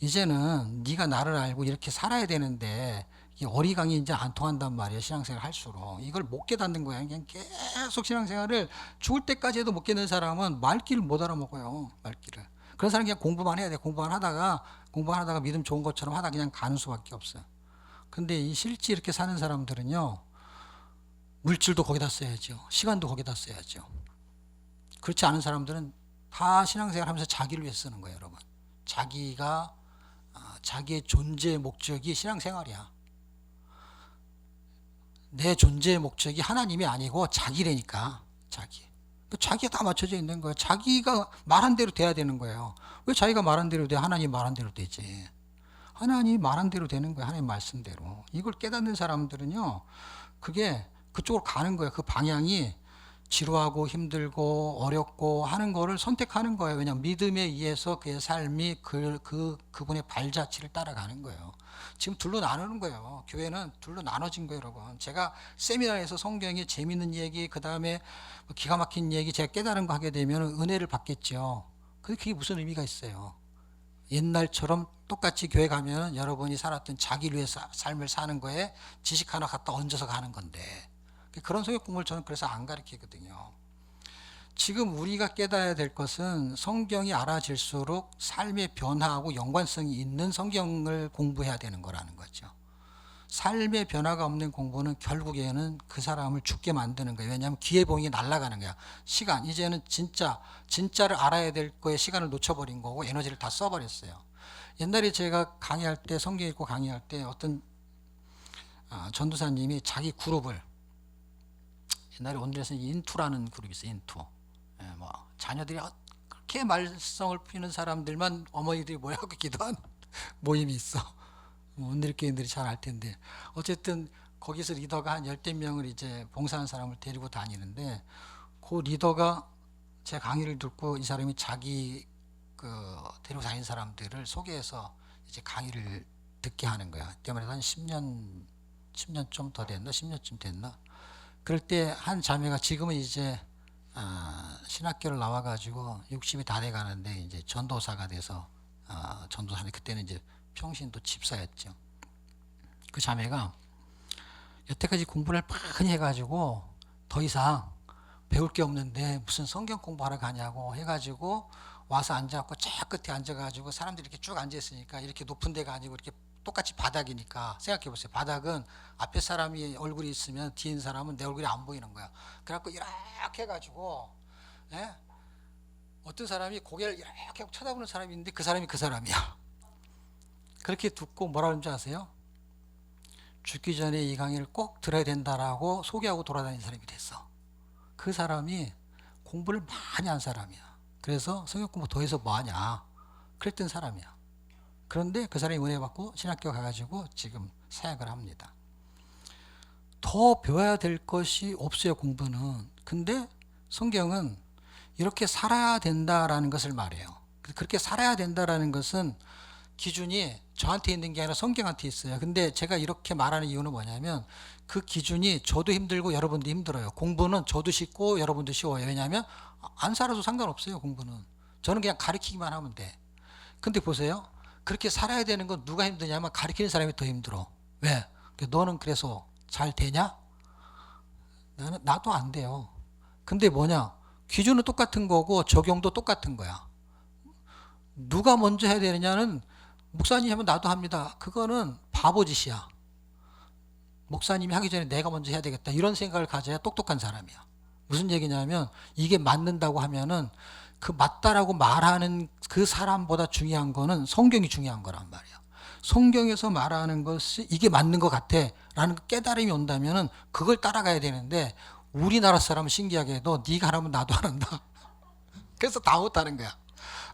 이제는 네가 나를 알고 이렇게 살아야 되는데 이 어리광이 이제 안 통한단 말이야. 신앙생활 할수록 이걸 못 깨닫는 거야. 그냥 계속 신앙생활을 죽을 때까지 해도 못 깨는 사람은 말귀를 못 알아먹어요. 말귀를. 그런 사람은 그냥 공부만 해야 돼. 공부만 하다가 믿음 좋은 것처럼 하다 그냥 가는 수밖에 없어요. 근데 이 실제 이렇게 사는 사람들은요, 물질도 거기다 써야죠. 시간도 거기다 써야죠. 그렇지 않은 사람들은 다 신앙생활 하면서 자기를 위해 쓰는 거예요, 여러분. 자기의 존재의 목적이 신앙생활이야. 내 존재의 목적이 하나님이 아니고 자기라니까. 자기가 다 맞춰져 있는 거예요. 자기가 말한 대로 돼야 되는 거예요. 왜 자기가 말한 대로 돼? 하나님 말한 대로 되지. 하나님이 말한 대로 되는 거예요. 하나님 말씀대로. 이걸 깨닫는 사람들은요, 그게 그쪽으로 가는 거예요. 그 방향이 지루하고 힘들고 어렵고 하는 거를 선택하는 거예요. 왜냐하면 믿음에 의해서 그의 삶이 그분의 발자취를 따라가는 거예요. 지금 둘로 나누는 거예요. 교회는 둘로 나눠진 거예요, 여러분. 제가 세미나에서 성경의 재밌는 얘기, 그 다음에 기가 막힌 얘기, 제가 깨달은 거 하게 되면 은혜를 받겠죠. 근데 그게 무슨 의미가 있어요? 옛날처럼 똑같이 교회 가면 여러분이 살았던 자기를 위해 삶을 사는 거에 지식 하나 갖다 얹어서 가는 건데 그런 성경 공부를 저는 그래서 안 가르치거든요. 지금 우리가 깨달아야 될 것은 성경이 알아질수록 삶의 변화하고 연관성이 있는 성경을 공부해야 되는 거라는 거죠. 삶의 변화가 없는 공부는 결국에는 그 사람을 죽게 만드는 거예요. 왜냐하면 기회봉이 날아가는 거야. 시간, 이제는 진짜를 알아야 될 거에 시간을 놓쳐버린 거고 에너지를 다 써버렸어요. 옛날에 제가 강의할 때, 성경 읽고 강의할 때 어떤 전도사님이 자기 그룹을, 옛날에 온누리에서 인투라는 그룹이 있어요. 인투. 예, 뭐 자녀들이 그렇게 말썽을 피우는 사람들만 어머니들이 모여서 기도한 모임이 있어. 온누리 교인들이 잘 알 텐데 어쨌든 거기서 리더가 한 열댓 명을 이제 봉사하는 사람을 데리고 다니는데 그 리더가 제 강의를 듣고 이 사람이 자기 데리고 다니는 사람들을 소개해서 이제 강의를 듣게 하는 거야. 때문에 한 10년 좀 더 됐나? 10년쯤 됐나? 그럴 때 한 자매가 지금은 이제 신학교를 나와가지고 60이 다 돼가는데 이제 전도사가 돼서 전도사인데 그때는 이제 평신도 집사였죠. 그 자매가 여태까지 공부를 많이 해가지고 더 이상 배울 게 없는데 무슨 성경 공부하러 가냐고 해가지고 와서 앉아갖고 쫙 끝에 앉아가지고 사람들이 이렇게 쭉 앉아있으니까 이렇게 높은 데가 아니고 이렇게 똑같이 바닥이니까 생각해 보세요. 바닥은 앞에 사람이 얼굴이 있으면 뒤에 있는 사람은 내 얼굴이 안 보이는 거야. 그래갖고 이렇게 해가지고 예? 어떤 사람이 고개를 이렇게 쳐다보는 사람이 있는데 그 사람이 그 사람이야. 그렇게 듣고 뭐라 그러는지 아세요? 죽기 전에 이 강의를 꼭 들어야 된다라고 소개하고 돌아다니는 사람이 됐어. 그 사람이 공부를 많이 한 사람이야. 그래서 성경 공부 더 해서 뭐하냐 그랬던 사람이야. 그런데 그 사람이 은혜 받고 신학교 가가지고 지금 사역을 합니다. 더 배워야 될 것이 없어요, 공부는. 근데 성경은 이렇게 살아야 된다라는 것을 말해요. 그렇게 살아야 된다라는 것은 기준이 저한테 있는 게 아니라 성경한테 있어요. 근데 제가 이렇게 말하는 이유는 뭐냐면 그 기준이 저도 힘들고 여러분도 힘들어요. 공부는 저도 쉽고 여러분도 쉬워요. 왜냐하면 안 살아도 상관없어요, 공부는. 저는 그냥 가르치기만 하면 돼. 근데 보세요. 그렇게 살아야 되는 건 누가 힘드냐면 가르치는 사람이 더 힘들어. 왜? 너는 그래서 잘 되냐? 나도 안 돼요. 근데 뭐냐? 기준은 똑같은 거고 적용도 똑같은 거야. 누가 먼저 해야 되느냐는 목사님이 하면 나도 합니다. 그거는 바보짓이야. 목사님이 하기 전에 내가 먼저 해야 되겠다. 이런 생각을 가져야 똑똑한 사람이야. 무슨 얘기냐면 이게 맞는다고 하면은 그 맞다라고 말하는 그 사람보다 중요한 거는 성경이 중요한 거란 말이야. 성경에서 말하는 것이 이게 맞는 것 같아 라는 깨달음이 온다면은 그걸 따라가야 되는데 우리나라 사람은 신기하게도 네가 하라면 나도 안 한다. 그래서 다 못하는 거야.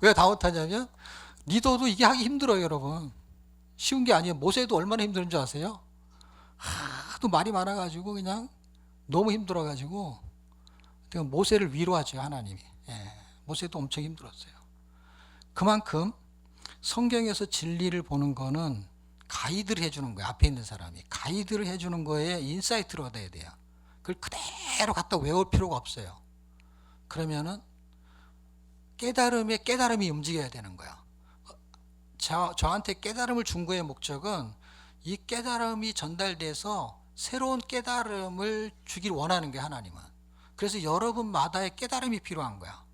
왜 다 못하냐면 리더도 이게 하기 힘들어요, 여러분. 쉬운 게 아니에요. 모세도 얼마나 힘든 줄 아세요? 하도 말이 많아가지고 그냥 너무 힘들어가지고 모세를 위로하죠, 하나님이. 예, 모세도 엄청 힘들었어요. 그만큼 성경에서 진리를 보는 거는 가이드를 해주는 거예요. 앞에 있는 사람이 가이드를 해주는 거에 인사이트를 얻어야 돼요. 그걸 그대로 갖다 외울 필요가 없어요. 그러면은 깨달음이 움직여야 되는 거야. 저한테 깨달음을 준 거의 목적은 이 깨달음이 전달돼서 새로운 깨달음을 주길 원하는 게 하나님은. 그래서 여러분마다의 깨달음이 필요한 거야.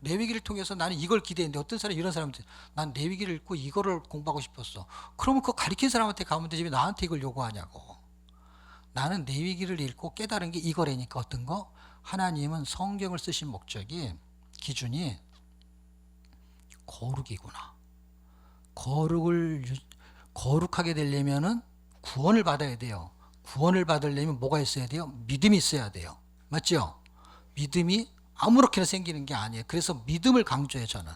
레위기를 통해서 나는 이걸 기대했는데 어떤 사람이 이런 사람한테 난 레위기를 읽고 이거를 공부하고 싶었어. 그러면 그거 가르친 사람한테 가면 되지 왜 나한테 이걸 요구하냐고. 나는 레위기를 읽고 깨달은 게 이거라니까 어떤 거? 하나님은 성경을 쓰신 목적이 기준이 거룩이구나. 거룩하게 되려면은 구원을 받아야 돼요. 구원을 받으려면 뭐가 있어야 돼요? 믿음이 있어야 돼요. 맞죠? 믿음이 아무렇게나 생기는 게 아니에요. 그래서 믿음을 강조해요, 저는.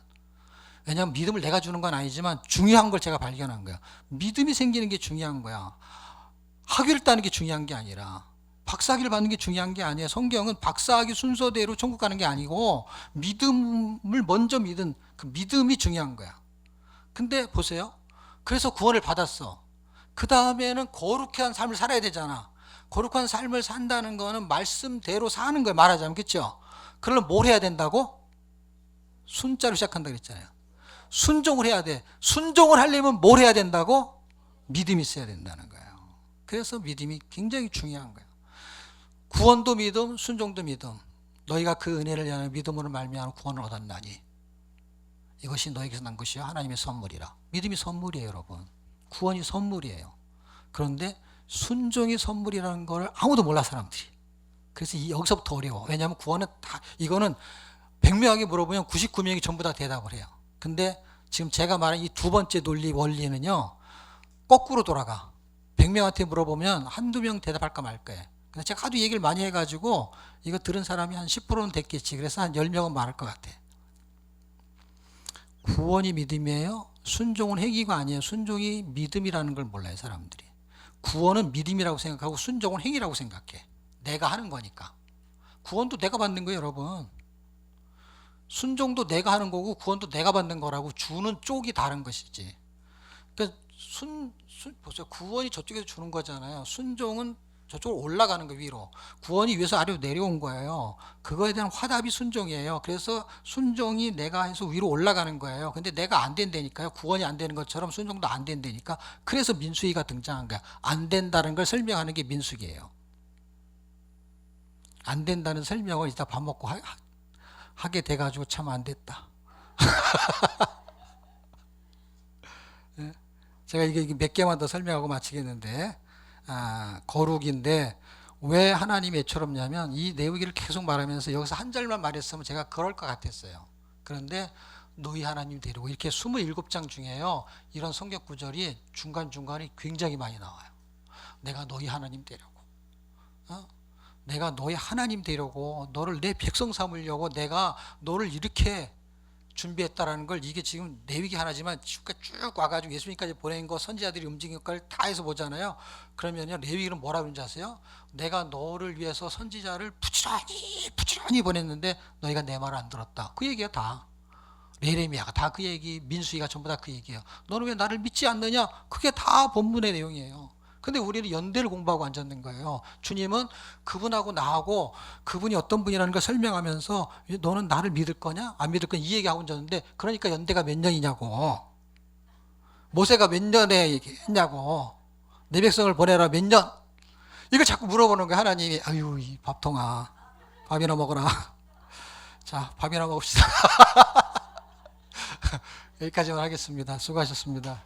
왜냐하면 믿음을 내가 주는 건 아니지만 중요한 걸 제가 발견한 거야. 믿음이 생기는 게 중요한 거야. 학위를 따는 게 중요한 게 아니라 박사학위를 받는 게 중요한 게 아니에요. 성경은 박사학위 순서대로 천국 가는 게 아니고 믿음을 먼저 믿은 그 믿음이 중요한 거야. 근데 보세요. 그래서 구원을 받았어. 그 다음에는 거룩한 삶을 살아야 되잖아. 거룩한 삶을 산다는 거는 말씀대로 사는 거예요. 말하자면. 그렇죠? 그러면 뭘 해야 된다고? 순자로 시작한다 그랬잖아요. 순종을 해야 돼. 순종을 하려면 뭘 해야 된다고? 믿음이 있어야 된다는 거예요. 그래서 믿음이 굉장히 중요한 거예요. 구원도 믿음, 순종도 믿음. 너희가 그 은혜를 위하여 믿음으로 말미암아 구원을 얻었나니 이것이 너에게서 난 것이요 하나님의 선물이라. 믿음이 선물이에요, 여러분. 구원이 선물이에요. 그런데 순종이 선물이라는 걸 아무도 몰라, 사람들이. 그래서 여기서부터 어려워. 왜냐하면 구원은 이거는 100명에게 물어보면 99명이 전부 다 대답을 해요. 근데 지금 제가 말한 이 두 번째 원리는요, 거꾸로 돌아가. 100명한테 물어보면 한두 명 대답할까 말 거예요. 근데 제가 하도 얘기를 많이 해가지고 이거 들은 사람이 한 10%는 됐겠지. 그래서 한 10명은 말할 것 같아. 구원이 믿음이에요? 순종은 행위가 아니에요. 순종이 믿음이라는 걸 몰라요, 사람들이. 구원은 믿음이라고 생각하고 순종은 행위라고 생각해. 내가 하는 거니까. 구원도 내가 받는 거예요, 여러분. 순종도 내가 하는 거고 구원도 내가 받는 거라고 주는 쪽이 다른 것이지. 그러니까 보세요. 구원이 저쪽에서 주는 거잖아요. 순종은 저쪽으로 올라가는 거 위로. 구원이 위에서 아래로 내려온 거예요. 그거에 대한 화답이 순종이에요. 그래서 순종이 내가 해서 위로 올라가는 거예요. 근데 내가 안 된다니까요. 구원이 안 되는 것처럼 순종도 안 된다니까. 그래서 민수기가 등장한 거야. 안 된다는 걸 설명하는 게 민수기예요. 안 된다는 설명을 이따 밥 먹고 하게 돼가지고 참 안 됐다. 제가 이게 몇 개만 더 설명하고 마치겠는데, 거룩인데 왜 하나님이 애처롭냐면 이 내용을 계속 말하면서 여기서 한 절만 말했으면 제가 그럴 것 같았어요. 그런데 너희 하나님 데리고 이렇게 27장 중에요, 이런 성경 구절이 중간중간에 굉장히 많이 나와요. 내가 너희 하나님 되려고, 내가 너희 하나님 되려고, 너를 내 백성 삼으려고 내가 너를 이렇게 준비했다라는 걸, 이게 지금 레위기 하나지만 쭉 와가지고 예수님까지 보낸 거, 선지자들이 움직인 것까지 다 해서 보잖아요. 그러면요, 레위기는 뭐라 그러는지 아세요? 내가 너를 위해서 선지자를 부지런히 보냈는데 너희가 내 말을 안 들었다. 그 얘기야 다. 예레미야가 다 그 얘기, 민수기가 전부 다 그 얘기예요. 너는 왜 나를 믿지 않느냐? 그게 다 본문의 내용이에요. 근데 우리는 연대를 공부하고 앉았는 거예요. 주님은 그분하고 나하고 그분이 어떤 분이라는 걸 설명하면서 너는 나를 믿을 거냐? 안 믿을 거냐? 이 얘기하고 앉았는데, 그러니까 연대가 몇 년이냐고. 모세가 몇 년에 했냐고. 내 백성을 보내라 몇 년. 이걸 자꾸 물어보는 거예요. 하나님이. 아유, 이 밥통아, 밥이나 먹어라. 자, 밥이나 먹읍시다. 여기까지만 하겠습니다. 수고하셨습니다.